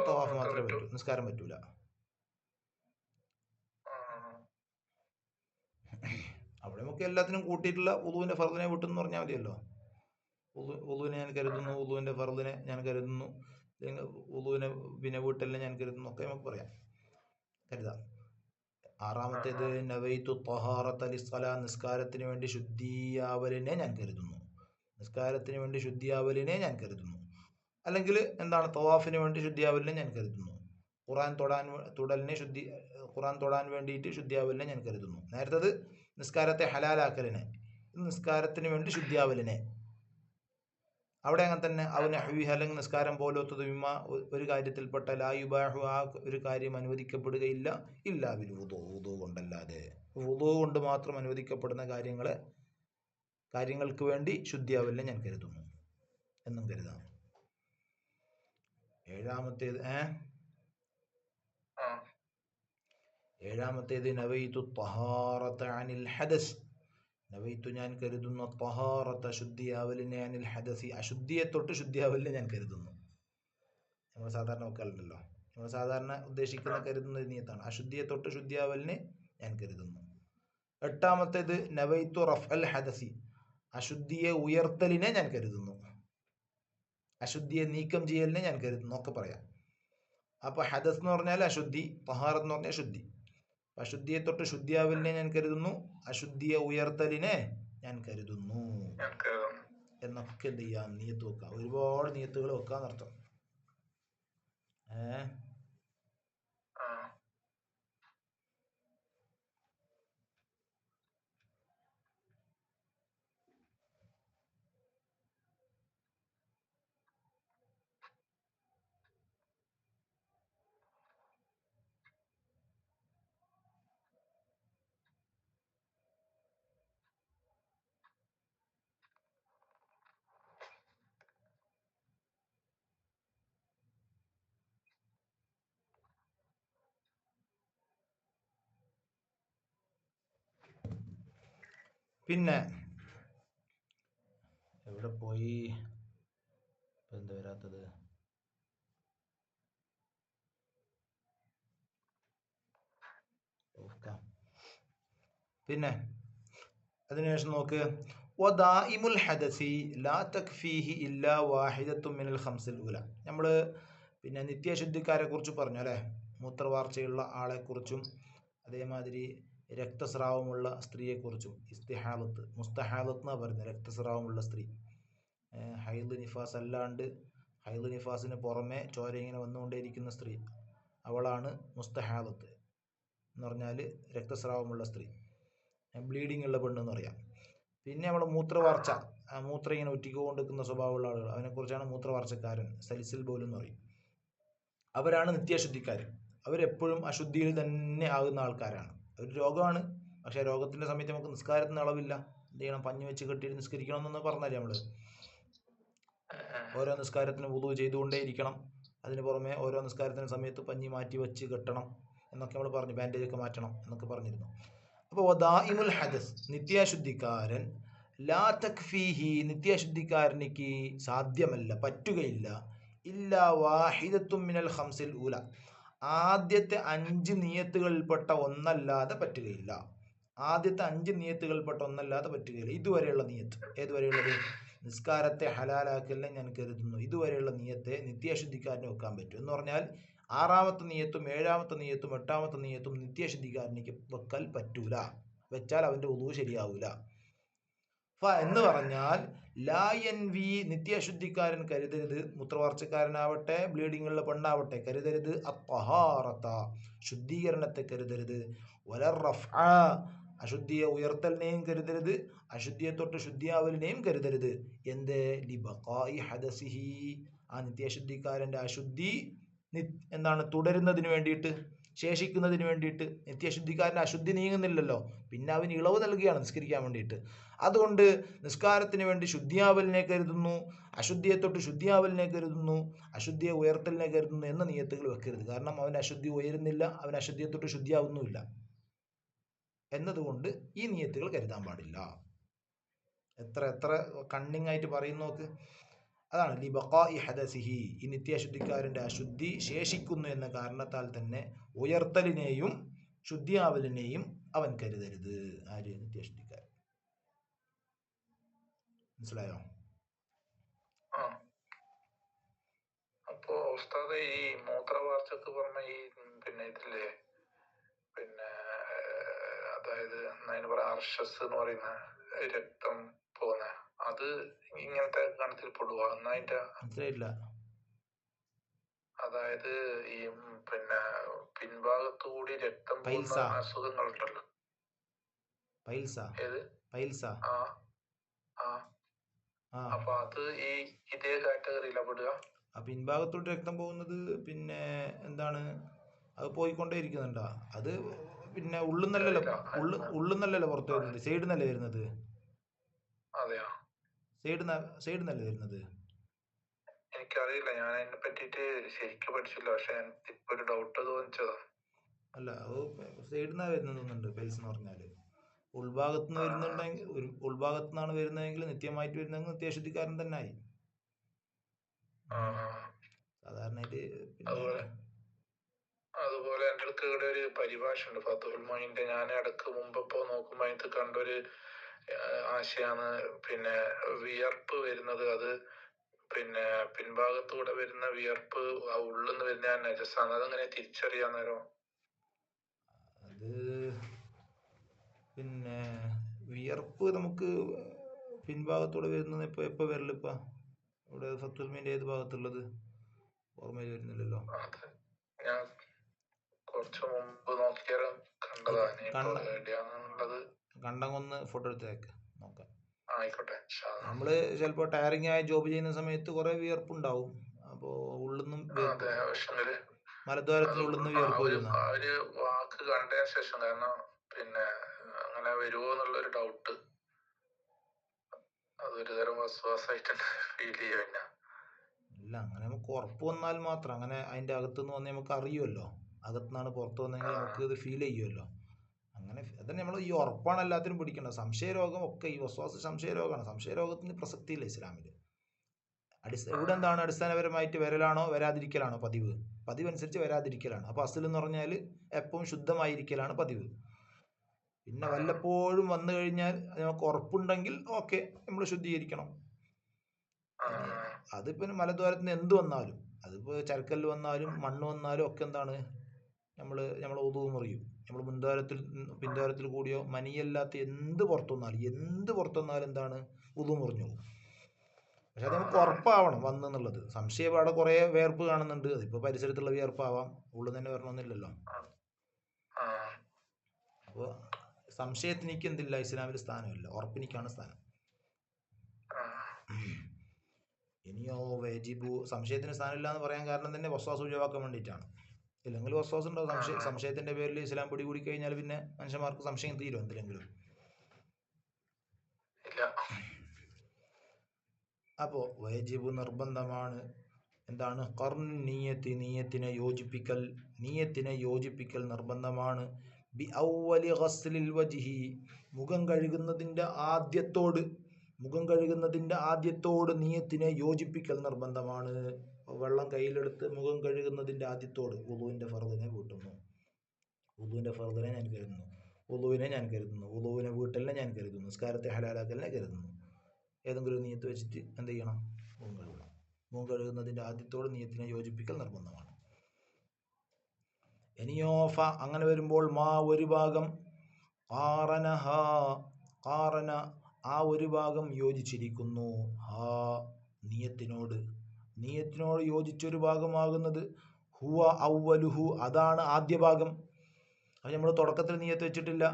തവാഫ് മാത്രമേ പറ്റൂ, നിസ്കാരം പറ്റൂല. അവിടെ നമുക്ക് എല്ലാത്തിനും കൂട്ടിയിട്ടുള്ള വുദൂവിന്റെ ഫർദിനെ വിട്ടെന്ന് പറഞ്ഞാൽ മതിയല്ലോ. വുദൂവിനെ ഞാൻ കരുതുന്നു, വുദൂവിന്റെ ഫർദിനെ ഞാൻ കരുതുന്നു, അല്ലെങ്കിൽ വുദൂവിനെ പിന്നെ വീട്ടലിനെ ഞാൻ കരുതുന്നു, ഒക്കെ നമുക്ക് കരുതാം. ആറാമത്തേത് നവൈത്തു ത്വഹാറത ലിസ്സലാ, നിസ്കാരത്തിന് വേണ്ടി ശുദ്ധിയാവലിനെ ഞാൻ കരുതുന്നു, അല്ലെങ്കിൽ എന്താണ്, തവാഫിന് വേണ്ടി ശുദ്ധിയാവലിനെ ഞാൻ കരുതുന്നു, ഖുർആൻ തൊടാൻ വേണ്ടിയിട്ട് ശുദ്ധിയാവലിനെ ഞാൻ കരുതുന്നു. നേരത്തത് നിസ്കാരത്തെ ഹലാലാക്കലിനെ, നിസ്കാരത്തിന് വേണ്ടി ശുദ്ധിയാവലിനെ. അവിടെ അങ്ങനെ തന്നെ ഔ നഹ്വിഹ, അല്ലെങ്കിൽ നിസ്കാരം പോലത്തത്, മിമ്മ ഒരു കാര്യത്തിൽപ്പെട്ട, ലാ യുബാഹു, ആ ഒരു കാര്യം അനുവദിക്കപ്പെടുകയില്ല, ഇല്ലാ ബിൽ വുദൂ, വുദൂ കൊണ്ടല്ലാതെ. വുദൂ കൊണ്ട് മാത്രം അനുവദിക്കപ്പെടുന്ന കാര്യങ്ങൾക്ക് വേണ്ടി ശുദ്ധിയാവലിനെ ഞാൻ കരുതുന്നു എന്നും കരുതാം. ഏഴാമത്തേത് നവൈതു ത്വഹാറത അനിൽ ഹദസ്, നവൈത്തു ഞാൻ കരുതുന്നു തഹാറത്ത ശുദ്ധിയാവലിനെ അനിൽ ഹദസി അശുദ്ധിയെ തൊട്ട് ശുദ്ധിയാവലിനെ ഞാൻ കരുതുന്നു. നമ്മൾ സാധാരണ വെക്കാറുണ്ടല്ലോ, നമ്മൾ സാധാരണ ഉദ്ദേശിക്കുന്ന കരുതുന്ന നീയത്താണ്. അശുദ്ധിയെ തൊട്ട് ശുദ്ധിയാവലിനെ ഞാൻ കരുതുന്നു. എട്ടാമത്തേത് നവൈത്തു റഫ്അൽ ഹദസി അശുദ്ധിയെ ഉയർത്തലിനെ ഞാൻ കരുതുന്നു. അശുദ്ധിയെ നീക്കം ചെയ്യലിനെ ഞാൻ കരുതുന്നു ഒക്കെ പറയാം. അപ്പൊ ഹദസ് എന്ന് പറഞ്ഞാൽ അശുദ്ധി, തഹാറത്ത് എന്ന് പറഞ്ഞാൽ ശുദ്ധി. അശുദ്ധിയെ തൊട്ട് ശുദ്ധിയാവലിനെ ഞാൻ കരുതുന്നു, അശുദ്ധിയെ ഉയർത്തലിനെ ഞാൻ കരുതുന്നു എന്നൊക്കെ എന്ത് ചെയ്യാം, നീയത്ത് വെക്കാം. ഒരുപാട് നീയത്തുകൾ വെക്കാന്നർത്ഥം. പിന്നെ എവിടെ പോയി, എന്താ വരാത്തത്? പിന്നെ അതിനുശേഷം നോക്ക്, വദാഇമുൽ ഹദസി ലാ തക്ഫീഹി ഇല്ലാ വാഹിദത്തും മിനൽ ഖംസിൽ ഉല. നമ്മൾ പിന്നെ നിത്യശുദ്ധിക്കാരെ കുറിച്ച് പറഞ്ഞു അല്ലേ, മൂത്രവാർച്ചയുള്ള ആളെക്കുറിച്ചും അതേമാതിരി രക്തസ്രാവമുള്ള സ്ത്രീയെക്കുറിച്ചും. ഇസ്തിഹാലത്ത് മുസ്തഹാലത്ത് എന്നാണ് പറയുന്നത്, രക്തസ്രാവമുള്ള സ്ത്രീ. ഹൈദ് നിഫാസ് അല്ലാണ്ട് ഹൈദ് നിഫാസിന് പുറമെ ചോര ഇങ്ങനെ വന്നുകൊണ്ടേയിരിക്കുന്ന സ്ത്രീ, അവളാണ് മുസ്തഹാലത്ത് എന്ന് പറഞ്ഞാൽ രക്തസ്രാവമുള്ള സ്ത്രീ, ബ്ലീഡിങ് ഉള്ള പെണ്ണ് എന്ന് പറയാം. പിന്നെ നമ്മൾ മൂത്രവാർച്ച, മൂത്രം ഇങ്ങനെ ഉറ്റിക്കൊണ്ടിരിക്കുന്ന സ്വഭാവമുള്ള ആളുകൾ, അതിനെക്കുറിച്ചാണ് മൂത്രവാർച്ചക്കാരൻ, സലിസിൽ ബൗൽ എന്ന് പറയും. അവരാണ് നിത്യശുദ്ധിക്കാർ. അവരെപ്പോഴും അശുദ്ധിയിൽ തന്നെ ആകുന്ന ആൾക്കാരാണ്. ഒരു രോഗമാണ്, പക്ഷേ രോഗത്തിൻ്റെ സമയത്ത് നമുക്ക് നിസ്കാരത്തിന് അളവില്ല. എന്ത് ചെയ്യണം, പഞ്ഞു വെച്ച് കെട്ടിയിട്ട് നിസ്കരിക്കണമെന്ന് പറഞ്ഞാലേ നമ്മൾ ഓരോ നിസ്കാരത്തിന് വുളു ചെയ്തുകൊണ്ടേ ഇരിക്കണം. അതിന് പുറമെ ഓരോ നിസ്കാരത്തിന് സമയത്ത് പഞ്ഞി മാറ്റി വെച്ച് കെട്ടണം എന്നൊക്കെ നമ്മൾ പറഞ്ഞു, ബാൻഡേജ് ഒക്കെ മാറ്റണം എന്നൊക്കെ പറഞ്ഞിരുന്നു. അപ്പോൾ വദാഇമുൽ ഹദസ് നിത്യാശുദ്ധിക്കാരൻ, ലാ തക്ഫീഹി നിത്യാശുദ്ധിക്കാരനിക്ക് സാധ്യമല്ല, പറ്റുകയില്ല, ഇല്ലാ വാഹിദത്തും മിനൽ ഖംസിൽ ഊല ആദ്യത്തെ 5 നിയത്തുകളിൽപ്പെട്ട ഒന്നല്ലാതെ പറ്റുകയില്ല. ആദ്യത്തെ 5 നിയത്തുകളിൽപ്പെട്ട ഒന്നല്ലാതെ പറ്റുകയില്ല. ഇതുവരെയുള്ള നിയത്ത്, ഏതുവരെയുള്ളത്? നിസ്കാരത്തെ ഹലാലാക്കലിനെ ഞാൻ കരുതുന്നു, ഇതുവരെയുള്ള നിയത്തെ നിത്യശുദ്ധിക്കാരന് വെക്കാൻ പറ്റും. എന്ന് പറഞ്ഞാൽ 6ാമത്തെ നിയത്തും 7ാമത്തെ നിയത്തും 8ാമത്തെ നിയത്തും നിത്യശുദ്ധിക്കാരനിക്ക് വെക്കൽ പറ്റൂല. വെച്ചാൽ അവൻ്റെ വുളൂ ശരിയാവൂല. എന്ന് പറഞ്ഞാൽ ലായൻവി നിത്യശുദ്ധിക്കാരൻ കരുതരുത്, മൂത്രവാർച്ചക്കാരനാവട്ടെ ബ്ലീഡിംഗ് ഉള്ള പെണ്ണാവട്ടെ കരുതരുത്, അത്തഹാറത്ത ശുദ്ധീകരണത്തെ കരുതരുത്, വലർ റഫ്അ അശുദ്ധിയെ ഉയർത്തലിനെയും കരുതരുത്, അശുദ്ധിയെ തൊട്ട് ശുദ്ധിയാവലിനെയും കരുതരുത്. എന്ത്? ലിബഖാഇ ഹദസിഹി ആ നിത്യശുദ്ധിക്കാരൻ്റെ അശുദ്ധി എന്താണ്, തുടരുന്നതിന് വേണ്ടിയിട്ട്, ശേഷിക്കുന്നതിന് വേണ്ടിയിട്ട്. നിത്യശുദ്ധിക്കാരൻ്റെ അശുദ്ധി നീങ്ങുന്നില്ലല്ലോ, പിന്നെ അവന് ഇളവ് നൽകുകയാണ് നിസ്കരിക്കാൻ വേണ്ടിയിട്ട്. അതുകൊണ്ട് നിസ്കാരത്തിന് വേണ്ടി ശുദ്ധിയാവലിനെ കരുതുന്നു, അശുദ്ധിയെ തൊട്ട് ശുദ്ധിയാവലിനെ കരുതുന്നു, അശുദ്ധിയെ ഉയർത്തലിനെ കരുതുന്നു എന്ന നിയത്തുകൾ വെക്കരുത്. കാരണം അവൻ അശുദ്ധി ഉയരുന്നില്ല, അവൻ അശുദ്ധിയെ തൊട്ട് ശുദ്ധിയാവുന്നുമില്ല എന്നതുകൊണ്ട് ഈ നിയത്തുകൾ കരുതാൻ പാടില്ല. എത്ര എത്ര കണ്ണിങ് ആയിട്ട് പറയുന്നു നോക്ക്. അതാണ് ലിബഖാഇ ഹദസിഹി ഈ നിത്യശുദ്ധിക്കാരൻ്റെ അശുദ്ധി ശേഷിക്കുന്നു എന്ന കാരണത്താൽ തന്നെ ഉയർത്തലിനെയും ശുദ്ധിയാവലിനെയും അവൻ കരുതരുത്. ആര്? നിത്യശുദ്ധിക്കാരൻ. മനസ്സിലായോ? അപ്പോ ഉസ്താദെ ഈ മൂത്രവാർച്ചക്ക് പുറമെ ഈ പിന്നെ ഇതില്ലേ, പിന്നെ അതായത് അതിന് പറയാം അർഷസ് എന്ന് പറയുന്ന രക്തം പോകുന്ന, അത് ഇങ്ങനത്തെ ഗണത്തിൽ പെടുക? എന്നതിന്റെ മനസ്സിലായില്ല. അതായത് ഈ പിന്നെ പിൻഭാഗത്തുകൂടി രക്തം പോകുന്ന അസുഖങ്ങളുണ്ടല്ലോ. ഏത്? അപ്പൊ അത് ഈ ഇതേ കാറ്റഗറിയിലാ പെടുക? ആ പിൻഭാഗത്തോട്ട് രക്തം പോകുന്നത് പിന്നെ എന്താണ്, അത് പോയിക്കൊണ്ടേ ഇരിക്കുന്നുണ്ടോ? അത് പിന്നെ ഉള്ളുന്നല്ലല്ലോ പുറത്തു വരുന്നത്, സൈഡിൽ നിന്നല്ലേ വരുന്നത്. അതെയോ? സൈഡിൽ നിന്നല്ലേ വരുന്നത്? എനിക്കറിയില്ല, ഞാൻ അതിനെ പറ്റിട്ട് ശരിക്കും പഠിച്ചില്ല, പക്ഷെ ഇപ്പൊ ഒരു ഡൗട്ട് തോന്നിച്ചതാ. അല്ല, അത് സൈഡിൽ നിന്നാ വരുന്നത് തോന്നുന്നുണ്ട് പൈൽസ് എന്ന് പറഞ്ഞാല്. ഉൾഭാഗത്ത് നിന്ന് വരുന്നുണ്ടെങ്കിൽ ഉൾഭാഗത്ത് നിന്നാണ് വരുന്നതെങ്കിൽ നിത്യമായിട്ട് വരുന്നതെങ്കിൽ നിത്യശുദ്ധിക്കാരൻ തന്നെ ആയി. സാധാരണയായിട്ട് പിന്നെ അതുപോലെ എൻ്റെ അടുത്ത് ഇവിടെ ഒരു പരിഭാഷ ഉണ്ട് ഫത്തുൽ മൊയിന്റെ. ഞാൻ ഇടക്ക് മുമ്പപ്പോ നോക്കുമ്പോ അതിനകത്ത് കണ്ടൊരു ആശയാണ് പിന്നെ വിയർപ്പ് വരുന്നത്, അത് പിന്നെ പിൻഭാഗത്തൂടെ വരുന്ന വിയർപ്പ് ആ ഉള്ളിന്ന് വരുന്ന നജസാണ്. അതെങ്ങനെ തിരിച്ചറിയാൻ നേരം? അത് പിന്നെ വിയർപ്പ് നമുക്ക് പിൻഭാഗത്തൂടെ വരുന്നത് എപ്പോൾ വരല്? ഇപ്പം ഇവിടെ ഫത്തുൽ മൊയിന്റെ ഏത് ഭാഗത്തുള്ളത് ഓർമ്മയിൽ വരുന്നില്ലല്ലോ. ഞാൻ കുറച്ച് മുമ്പ് നോക്കിയാലും കണ്ടതാണ്. കണ്ടങ്ങൊന്ന് ഫോട്ടോ എടുത്തേക്ക് നോക്കാം. ആയിക്കോട്ടെ. നമ്മള് ചിലപ്പോ ടയറിംഗ് ആയ ജോബ് ചെയ്യുന്ന സമയത്ത് കുറെ വിയർപ്പ് ഉണ്ടാവും. അപ്പോ ഉള്ളിന്നും മലദ്വാരത്തിന്റെ ഉള്ളിൽ നിന്ന് വിയർപ്പ് വരുന്ന ഒരു വാക്ക് കണ്ടതിന് ശേഷം, കാരണം പിന്നെ അങ്ങനെ വരുമോ എന്നുള്ളൊരു ഡൗട്ട്, അതൊരു തരം വസ്വാസായിട്ട് ഫീൽ ചെയ്യും. ഇല്ല, അങ്ങനെ നമുക്ക് ഉറപ്പ് വന്നാൽ മാത്രം, അങ്ങനെ അതിന്റെ അകത്തുനിന്ന് വന്ന് നമുക്ക് അറിയുമല്ലോ, അകത്തുനിന്നാണ് പുറത്ത് വന്നെങ്കിൽ നമുക്ക് ഇത് ഫീൽ ചെയ്യുമല്ലോ. അങ്ങനെ അതന്നെ നമ്മൾ ഈ ഉറപ്പാണ് എല്ലാത്തിനും പിടിക്കേണ്ടത്. സംശയരോഗം ഒക്കെ ഈ വസ്വാസ് സംശയരോഗമാണ്. സംശയരോഗത്തിന് പ്രസക്തിയില്ല ഇസ്ലാമിൽ. ഇവിടെ എന്താണ് അടിസ്ഥാനപരമായിട്ട് വരലാണോ വരാതിരിക്കലാണോ പതിവ്? പതിവനുസരിച്ച് വരാതിരിക്കലാണ്. അപ്പോൾ അസ്ൽ എന്ന് പറഞ്ഞാൽ എപ്പോഴും ശുദ്ധമായിരിക്കലാണ് പതിവ്. പിന്നെ വല്ലപ്പോഴും വന്നു കഴിഞ്ഞാൽ നമുക്ക് ഉറപ്പുണ്ടെങ്കിൽ ഓക്കെ, നമ്മൾ ശുദ്ധീകരിക്കണം. അതിപ്പോൾ മലദ്വാരത്തിന് എന്ത് വന്നാലും, അതിപ്പോൾ ചരക്കല്ല് വന്നാലും മണ്ണ് വന്നാലും ഒക്കെ എന്താണ്, നമ്മൾ ഉദു മുറിയും. നമ്മൾ പിൻദ്വാരത്തിൽ കൂടിയോ മനിയല്ലാത്ത എന്ത് പുറത്തു വന്നാലും എന്താണ്, ഉദു മുറിഞ്ഞു പോകും. പക്ഷെ അത് നമുക്ക് ഉറപ്പാവണം വന്നെന്നുള്ളത്. സംശയം അവിടെ കുറേ വിയർപ്പ് കാണുന്നുണ്ട്, അതിപ്പോൾ പരിസരത്തുള്ള വിയർപ്പാവാം, ഉള്ളിൽ തന്നെ വരണമെന്നില്ലല്ലോ. അപ്പോൾ സംശയത്തിനിക്ക് എന്തില്ല ഇസ്ലാമിൽ സ്ഥാനമില്ല, ഉറപ്പിനിക്കാണ് സ്ഥാനം. ഇനിയോ വേജിബു സംശയത്തിന് സ്ഥാനമില്ല എന്ന് പറയാൻ കാരണം തന്നെ വസ്വാസ് ഒഴിവാക്കാൻ വേണ്ടിയിട്ടാണ്. ഇല്ലെങ്കിൽ വസ്വാസ് ഉണ്ടാവും. സംശയത്തിന്റെ പേരിൽ ഇസ്ലാം പിടികൂടി കഴിഞ്ഞാൽ പിന്നെ മനുഷ്യന്മാർക്ക് സംശയം തീരും എന്തിലെങ്കിലും. അപ്പോൾ വേജിബു നിർബന്ധമാണ്. എന്താണ്? ഖർൻ നീയത്തിനെ യോജിപ്പിക്കൽ നിർബന്ധമാണ്. ബി ഔവലി ഗസ്ലിൽ വജ്ഹി മുഖം കഴുകുന്നതിന്റെ ആദ്യത്തോട് നീയത്തിനെ യോജിപ്പിക്കൽ നിർബന്ധമാണ്. വെള്ളം കയ്യിലെടുത്ത് മുഖം കഴുകുന്നതിന്റെ ആദ്യത്തോട് വുളുവിന്റെ ഫർദിനെ വീട്ടുന്നു, വുളുവിന്റെ ഫർദിനെ ഞാൻ കരുതുന്നു, വുളുവിനെ വീട്ടലിനെ ഞാൻ കരുതുന്നു, നിസ്കാരത്തെ ഹലാലാക്കലിനെ കരുതുന്നു. ഏതെങ്കിലും ഒരു നീയത്ത് വെച്ചിട്ട് എന്ത് ചെയ്യണം? മുഖം കഴുകണം. മുഖം കഴുകുന്നതിന്റെ ആദ്യത്തോട് നീയത്തിനെ യോജിപ്പിക്കൽ നിർബന്ധമാണ്. ഇനിയോഫ അങ്ങനെ വരുമ്പോൾ മാ ഒരു ഭാഗം ഖാറന ആ ഒരു ഭാഗം യോജിച്ചിരിക്കുന്നു, നീയത്തിനോട് യോജിച്ചൊരു ഭാഗമാകുന്നത് ഹുവ ഔവലുഹു അതാണ് ആദ്യ ഭാഗം. അത് നമ്മൾ തുടക്കത്തിൽ നീയത്ത് വെച്ചിട്ടില്ല,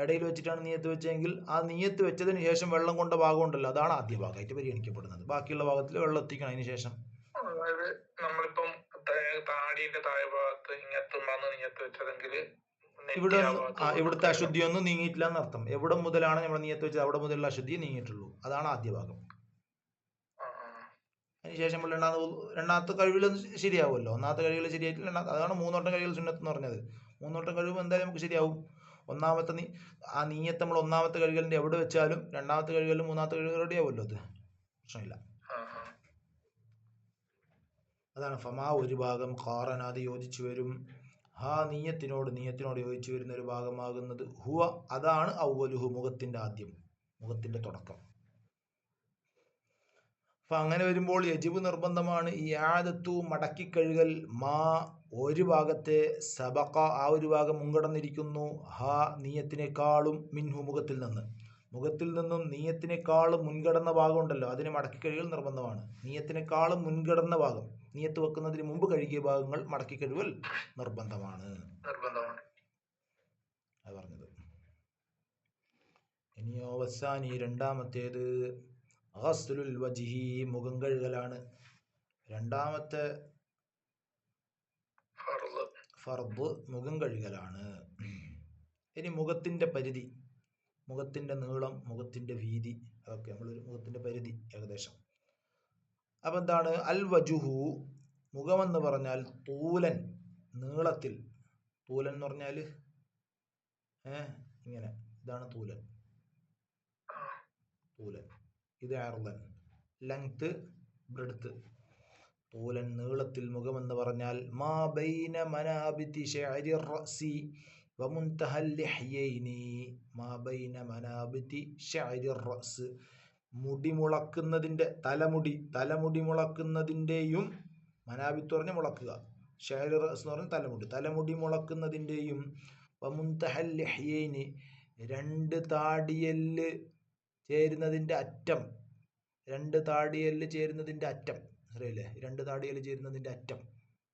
ഇടയിൽ വെച്ചിട്ടാണ് നീയത്ത് വെച്ചെങ്കിൽ ആ നീയത്ത് വെച്ചതിന് ശേഷം വെള്ളം കൊണ്ട ഭാഗം ഉണ്ടല്ലോ, അതാണ് ആദ്യ ഭാഗമായിട്ട് പരിഗണിക്കപ്പെടുന്നത്. ബാക്കിയുള്ള ഭാഗത്തിൽ വെള്ളം എത്തിക്കണം അതിന് ശേഷം. അതായത് നമ്മളിപ്പം താടിയുടെ താഴെ ഭാഗത്ത് ഇങ്ങത്തുമ്പാന്ന് നീയത്ത് വെച്ചതെങ്കിൽ ഇവിടുത്തെ അശുദ്ധി ഒന്നും നീങ്ങിയിട്ടില്ല എന്നർത്ഥം. എവിടെ മുതലാണ് നമ്മൾ നീയത്ത് വെച്ചത് അവിടെ മുതലുള്ള അശുദ്ധി നീങ്ങിയിട്ടുള്ളൂ, അതാണ് ആദ്യ ഭാഗം. അതിനുശേഷം നമ്മൾ രണ്ടാമത്തെ കഴിവിൽ ശരിയാവുമല്ലോ. ഒന്നാമത്തെ കഴിവിൽ ശരിയായിട്ടില്ല, അതാണ് മൂന്നോട്ടം കഴിവിൽ സുന്നത്ത് എന്ന് പറഞ്ഞത്. മൂന്നോട്ടം കഴിവ് എന്തായാലും നമുക്ക് ശരിയാവും. ഒന്നാമത്തെ ആ നീയത്ത് നമ്മൾ ഒന്നാമത്തെ കഴുകലിന്റെ എവിടെ വെച്ചാലും രണ്ടാമത്തെ കഴുകലും മൂന്നാമത്തെ കഴുകൽ റെഡി ആവുമല്ലോ, അത് പ്രശ്നമില്ല. അതാണ് ഫമാ ഒരു ഭാഗം ഖാറൻ അത് യോജിച്ചു വരും, നീയത്തിനോട് യോജിച്ചു വരുന്ന ഒരു ഭാഗമാകുന്നത് ഹുവ അതാണ് ഔവലുഹു മുഖത്തിന്റെ തുടക്കം. അപ്പൊ അങ്ങനെ വരുമ്പോൾ യജിബ് നിർബന്ധമാണ്. ഈ ആദത്തു മടക്കിക്കഴുകൽ മാ ഒരു ഭാഗത്തെ സബഖ ആ ഒരു ഭാഗം മുൻകടന്നിരിക്കുന്നു, നീയത്തിനേക്കാളും മിൻഹു മുഖത്തിൽ നിന്നും നീയത്തിനേക്കാളും മുൻകടന്ന ഭാഗം ഉണ്ടല്ലോ, അതിന് മടക്കിക്കഴുകൽ നിർബന്ധമാണ്. നീയത്തിനേക്കാളും മുൻകടന്ന ഭാഗം, നീയത്ത് വെക്കുന്നതിന് മുമ്പ് കഴുകിയ ഭാഗങ്ങൾ മടക്കിക്കഴുകൽ നിർബന്ധമാണ് അത് പറഞ്ഞത്. ഇനിയോ വസാനി രണ്ടാമത്തേത് ഗസ്ലുൽ വജ്ഹി മുഖം കഴുകലാണ്. രണ്ടാമത്തെ ഫർദ് മുഖം കഴുകലാണ്. ഇനി മുഖത്തിന്റെ പരിധി, മുഖത്തിന്റെ നീളം, മുഖത്തിന്റെ വീതി, അതൊക്കെ നമ്മളൊരു മുഖത്തിന്റെ പരിധി ഏകദേശം. അപ്പൊ എന്താണ് അൽ വജുഹു മുഖമെന്ന് പറഞ്ഞാൽ തൂലൻ നീളത്തിൽ, തൂലൻ എന്ന് പറഞ്ഞാൽ ഇങ്ങനെ ഇതാണ് തൂലൻ. ഇത് അർളൻ, ലെങ്ത് ബ്രെഡ്ത്ത്. തൂലൻ നീളത്തിൽ, മുഖമെന്ന് പറഞ്ഞാൽ മാ ബൈന മനാബിതി ശഅരി റഅസി വമുൻതഹൽ ലിഹ്യൈനി. മാ ബൈന മനാബിതി ശഅരി റഅസ്, മുടി മുളക്കുന്നതിൻ്റെ, തലമുടി മുളക്കുന്നതിൻ്റെയും, മനാബിത്ത് പറഞ്ഞ് മുളക്കുക, ശഅരി റഅസ് എന്ന് പറഞ്ഞ് തലമുടി മുളക്കുന്നതിൻ്റെയും, വമുൻതഹൽ ലിഹ്യൈനി രണ്ട് താടിയെല്ല് ചേരുന്നതിൻ്റെ അറ്റം, അറിയില്ലേ, രണ്ട് താടിയെല്ല് ചേരുന്നതിൻ്റെ അറ്റം.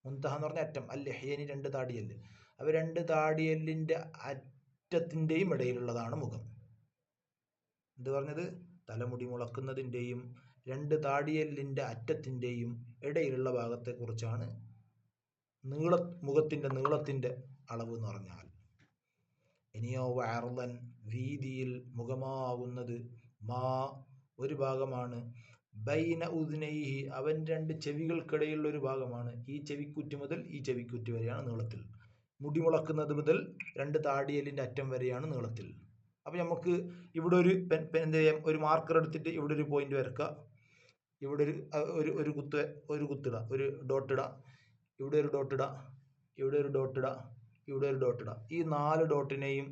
മുൻതഹ എന്ന് പറഞ്ഞ അറ്റം, അൽ ലിഹ്യൈനി രണ്ട് താടിയെല്ല്. അവ രണ്ട് താടിയെല്ലിൻ്റെ അറ്റത്തിൻ്റെയും ഇടയിലുള്ളതാണ് മുഖം. എന്ത് പറഞ്ഞത്? തലമുടി മുളക്കുന്നതിൻ്റെയും രണ്ട് താടിയെല്ലിൻ്റെ അറ്റത്തിൻ്റെയും ഇടയിലുള്ള ഭാഗത്തെക്കുറിച്ചാണ് മുഖത്തിൻ്റെ നീളത്തിൻ്റെ അളവ് എന്ന് പറഞ്ഞാൽ. ഇനിയോ വഅർളൻ, വീതിയിൽ, മുഖമാകുന്നത് മാ ഒരു ഭാഗമാണ്, ബൈന ഉദ്നൈഹി അവൻ രണ്ട് ചെവികൾക്കിടയിലുള്ള ഒരു ഭാഗമാണ്. ഈ ചെവിക്കുറ്റി മുതൽ ഈ ചെവിക്കുറ്റി വരെയാണ് നീളത്തിൽ. മുടി മുളക്കുന്നത് മുതൽ രണ്ട് താടിയെല്ലിൻ്റെ അറ്റം വരെയാണ് നീളത്തിൽ. അപ്പോൾ നമുക്ക് ഇവിടെ എന്ത് ചെയ്യാം, ഒരു മാർക്കർ എടുത്തിട്ട് ഇവിടെ ഒരു പോയിന്റ് വരക്കുക, ഇവിടെ ഒരു കുത്തിടുക, ഒരു ഡോട്ടിടുക, ഇവിടെ ഒരു ഡോട്ടിടുക, ഇവിടെ ഒരു ഡോട്ടിടുക, ഇവിടെ ഒരു ഡോട്ടിടുക. ഈ 4 ഡോട്ടിനെയും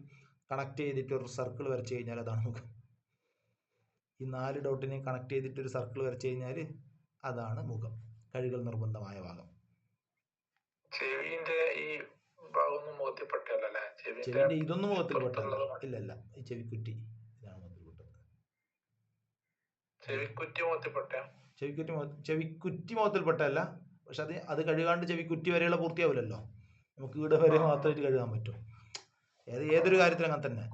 കണക്ട് ചെയ്തിട്ട് ഒരു സർക്കിൾ വരച്ച് കഴിഞ്ഞാൽ അതാണ് മുഖം. ഈ 4 ഡോട്ടിനെയും കണക്ട് ചെയ്തിട്ട് ഒരു സർക്കിൾ വരച്ച് കഴിഞ്ഞാൽ അതാണ് മുഖം, കഴുകൽ നിർബന്ധമായ ഭാഗം. ചെവിന്റെ ഈ ഭാഗമൊന്നും മുഖത്തിൽപ്പെട്ടല്ലേ? ചെവിന്റെ ഇതൊന്നും മുഖത്തിൽപ്പെട്ടല്ല, ഇല്ലല്ല, ഈ ചെവിക്കുറ്റി ഇതാണ് മുഖത്തിൽപ്പെട്ടത്. ചെവിക്കുറ്റി മുഖത്തിൽപ്പെട്ടല്ല, പക്ഷെ അത് കഴുകാണ്ട് ചെവിക്കുറ്റി വരെയുള്ള പൂർത്തിയാവില്ലല്ലോ. നമുക്ക് ഇവിടെ വരെ മാത്രമായിട്ട് കഴുകാൻ പറ്റും. ഏതൊരു കാര്യത്തിലും അങ്ങനെ തന്നെ.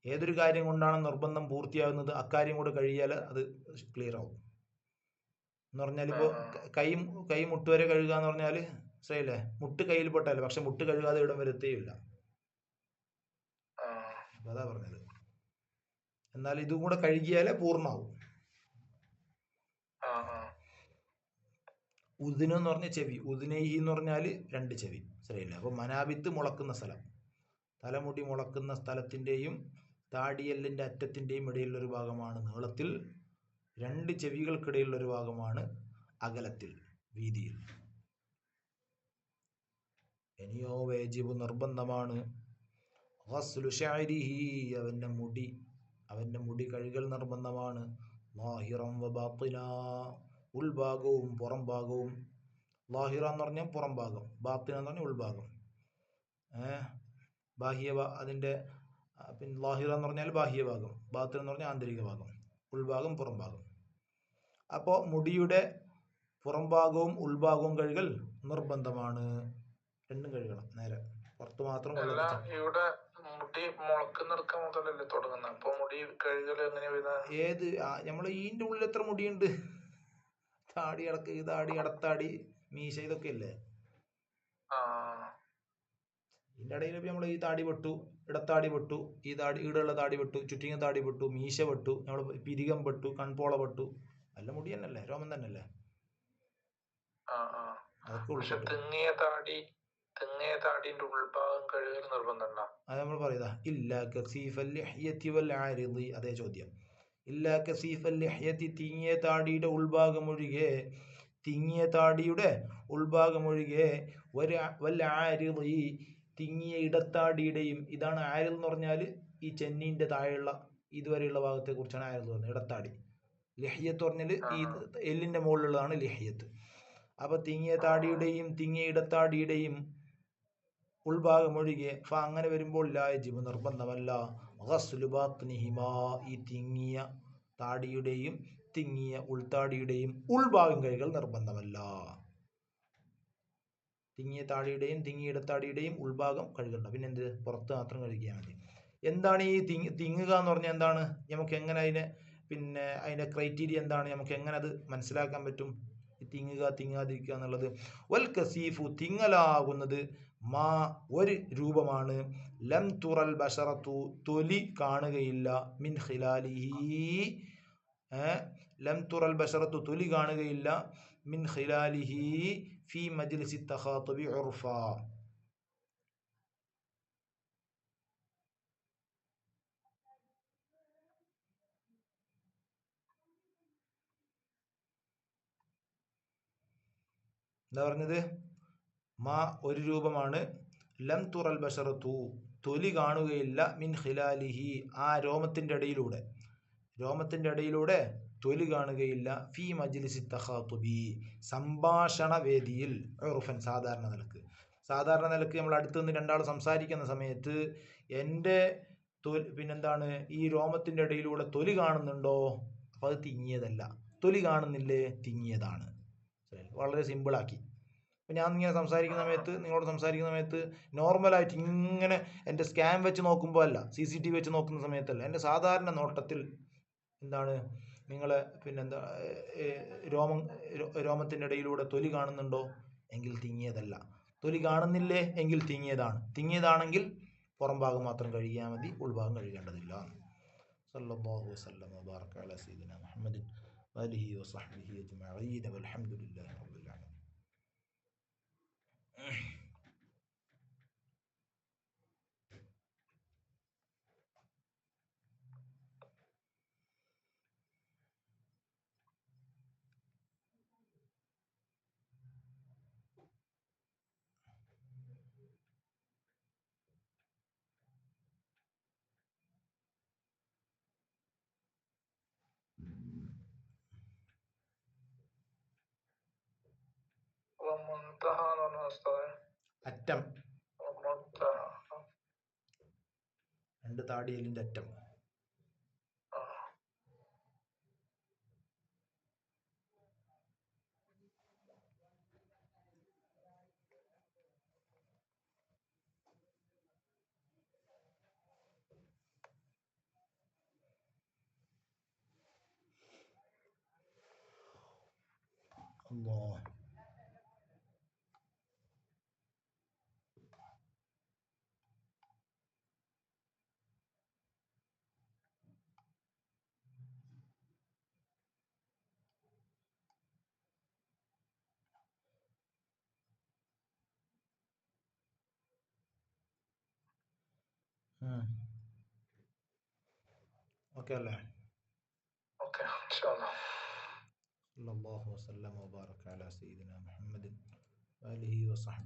ഏതൊരു കാര്യം കൊണ്ടാണ് നിർബന്ധം പൂർത്തിയാകുന്നത്, അക്കാര്യം കൂടെ കഴിയാൽ അത് ക്ലിയർ ആവും എന്ന് പറഞ്ഞാൽ. ഇപ്പോൾ കൈ മുട്ട് വരെ കഴുകുക എന്ന് പറഞ്ഞാൽ ശരിയല്ലേ, മുട്ട് കയ്യിൽ പെട്ടല്ലേ, പക്ഷെ മുട്ട് കഴുകാതെ ഇവിടം വരെ എത്തുകയില്ല. അതാ പറഞ്ഞത്. എന്നാൽ ഇതും കൂടെ കഴുകിയാലേ പൂർണ്ണമാവും. ഉദിന് എന്ന് പറഞ്ഞ ചെവി, ഉദിനൈഹി എന്ന് പറഞ്ഞാൽ രണ്ട് ചെവി, ശരിയല്ലേ. അപ്പോൾ മനാബിത്ത് മുളക്കുന്ന സ്ഥലം, തലമുടി മുളക്കുന്ന സ്ഥലത്തിൻ്റെയും താടിയെല്ലിൻ്റെ അറ്റത്തിൻ്റെയും ഇടയിലുള്ളൊരു ഭാഗമാണ് നീളത്തിൽ, രണ്ട് ചെവികൾക്കിടയിലുള്ളൊരു ഭാഗമാണ് അകലത്തിൽ, വീതിയിൽ. ഇനിയോ വേജിബ് നിർബന്ധമാണ്, ഗസ്ലു ശഅരിഹി അവൻ്റെ മുടി കഴുകൽ നിർബന്ധമാണ്, ലാഹിറൻ വ ബാത്തിന ഉൾഭാഗവും പുറം ഭാഗവും. ലാഹിറ എന്ന് പറഞ്ഞാൽ പുറം ഭാഗം, ബാത്തിന എന്ന് പറഞ്ഞാൽ ഉൾഭാഗം. അതിൻ്റെ പിന്നെ ലാഹിറ എന്ന് പറഞ്ഞാൽ ബാഹ്യഭാഗം, ബാത്തിന എന്ന് പറഞ്ഞാൽ ആന്തരിക ഭാഗം, ഉൾഭാഗം പുറം ഭാഗം. അപ്പോൾ മുടിയുടെ പുറം ഭാഗവും ഉൾഭാഗവും കഴുകൽ നിർബന്ധമാണ്. രണ്ടും കഴുകണം, നേരെ പുറത്ത് മാത്രം. ഇവിടെ മുടി മുളക്കുന്നിടക്കം മുതലല്ലേ തുടങ്ങുന്നത്, അപ്പൊ മുടി കഴുകൽ എങ്ങനെയാ? ഏത് നമ്മൾ ഇതിൻ്റെ ഉള്ളിൽ എത്ര മുടിയുണ്ട്? താടി അടത്താടി, മീശ, ഇതൊക്കെ അല്ലേ. ഇതിൻ്റെ ഇടയിൽ നമ്മൾ ഈ താടി വെട്ടു, ഇടത്താടി വെട്ടു, ഈ താടി ഈടുള്ള താടി വെട്ടു, ചുറ്റിങ്ങ താടി വെട്ടു, മീശ വെട്ടു, നമ്മൾ പിരികം വെട്ടു, കൺപോള വെട്ടു, നല്ല മുടി തന്നെയല്ലേ, രോമം തന്നെയല്ലേ. താടിന്റെ ഉൾഭാഗം കഴുകൽ നിർബന്ധമുണ്ടോ? അത് നമ്മൾ പറയുക ഇല്ലാ കസീഫൽ ലിഹ്യതി വൽ ആരിദി. അതേ ചോദ്യം. ഇല്ലാ കസീഫൽ ലിഹ്യതി, തിങ്ങിയ താടിയുടെ ഉൾഭാഗമൊഴികെ, തിങ്ങിയ താടിയുടെ ഉൾഭാഗമൊഴികെ, വൽ ആരിദി തിങ്ങിയ ഇടത്താടിയുടെയും. ഇതാണ് ആരിൽ എന്ന് പറഞ്ഞാൽ ഈ ചെന്നീൻ്റെ താഴെയുള്ള ഇതുവരെയുള്ള ഭാഗത്തെ കുറിച്ചാണ് ആരിൽ എന്ന് പറഞ്ഞത്, ഇടത്താടി. ലിഹ്യത്ത് പറഞ്ഞാൽ ഈ എല്ലിൻ്റെ മുകളിലുള്ളതാണ് ലിഹ്യത്ത്. അപ്പോൾ തിങ്ങിയ താടിയുടെയും തിങ്ങിയ ഇടത്താടിയുടെയും ഉൾഭാഗമൊഴികെ, അങ്ങനെ വരുമ്പോൾ ലായജിബ് നിർബന്ധമല്ല, ഗസ്ലു ബാത്നിഹിമാ ഈ തിങ്ങിയ താടിയുടെയും തിങ്ങിയ ഉൾത്താടിയുടെയും ഉൾഭാഗം കഴുകൽ നിർബന്ധമല്ല. തിങ്ങിയ താടിയുടെയും തിങ്ങിയ ഇടത്താടിയുടെയും ഉൾഭാഗം കഴുകണ്ട, പിന്നെ എന്ത്, പുറത്ത് മാത്രം കഴുകിയാൽ മതി. എന്താണ് ഈ തിങ്ങുക എന്ന് പറഞ്ഞാൽ എന്താണ്? നമുക്ക് എങ്ങനെ അതിൻ്റെ ക്രൈറ്റീരിയ എന്താണ്? നമുക്ക് എങ്ങനെ അത് മനസ്സിലാക്കാൻ പറ്റും? തിങ്ങുക തിങ്ങാതിരിക്കുക എന്നുള്ളത്. വൽ കസീഫു തിങ്ങലാകുന്നത് മാ ഒരു രൂപമാണ്, ലം തുറൽ ബശറത്തു തൊലി കാണുകയില്ല, മിൻ ഖിലാലിഹി ലം തുറൽ ബശറത്തു തൊലി കാണുകയില്ല, മിൻ ഖിലാലിഹി ഫി മജ്ലിസി തഖാതുബി ഉർഫ. എന്താ പറഞ്ഞത്? മാ ഒരു രൂപമാണ്, ലം തുറൽ ബഷറത്തു തൊലി കാണുകയില്ല, മിൻ ഖിലാലിഹി ആ രോമത്തിൻ്റെ ഇടയിലൂടെ തൊലി കാണുകയില്ല, ഫി മജ്ലിസി തഖാതുബി സംഭാഷണ വേദിയിൽ, ഉറുഫൻ സാധാരണ നിലക്ക് നമ്മൾ അടുത്ത് നിന്ന് രണ്ടാൾ സംസാരിക്കുന്ന സമയത്ത് എൻ്റെ പിന്നെന്താണ് ഈ രോമത്തിൻ്റെ ഇടയിലൂടെ തൊലി കാണുന്നുണ്ടോ? അപ്പോൾ അത് തിങ്ങിയതല്ല. തൊലി കാണുന്നില്ലേ? തിങ്ങിയതാണ്. വളരെ സിമ്പിളാക്കി. അപ്പം ഞാൻ ഇങ്ങനെ നിങ്ങളോട് സംസാരിക്കുന്ന സമയത്ത് നോർമലായിട്ട് ഇങ്ങനെ എൻ്റെ സ്കാൻ വെച്ച് നോക്കുമ്പോൾ അല്ല, CCTV വെച്ച് നോക്കുന്ന സമയത്തല്ല, എൻ്റെ സാധാരണ നോട്ടത്തിൽ എന്താണ് നിങ്ങളെ പിന്നെന്താ രോമത്തിൻ്റെ ഇടയിലൂടെ തൊലി കാണുന്നുണ്ടോ? എങ്കിൽ തിങ്ങിയതല്ല. തൊലി കാണുന്നില്ലേ? എങ്കിൽ തിങ്ങിയതാണെങ്കിൽ പുറം ഭാഗം മാത്രം കഴുകിയാൽ മതി, ഉൾഭാഗം കഴുകേണ്ടതില്ല. സല്ലല്ലാഹു വസല്ലം വബാറക അലാ സയ്യിദിനാ മുഹമ്മദിൻ വആലിഹി വസഹ്ബിഹി അജ്മഈൻ വൽഹംദുലില്ലാഹി റബ്ബിൽ ആലമീൻ. അറ്റം, രണ്ട് താടിയെല്ലിൻ്റെ അറ്റം. അല്ലാഹ്. ഓക്കെ അല്ലേ? ഓക്കെ, ഇൻഷാ അല്ലാഹ്. സല്ലല്ലാഹു വസല്ലം വബാറക അലാ സയ്യിദിനാ മുഹമ്മദിൻ വആലിഹി വസഹ്ബിഹി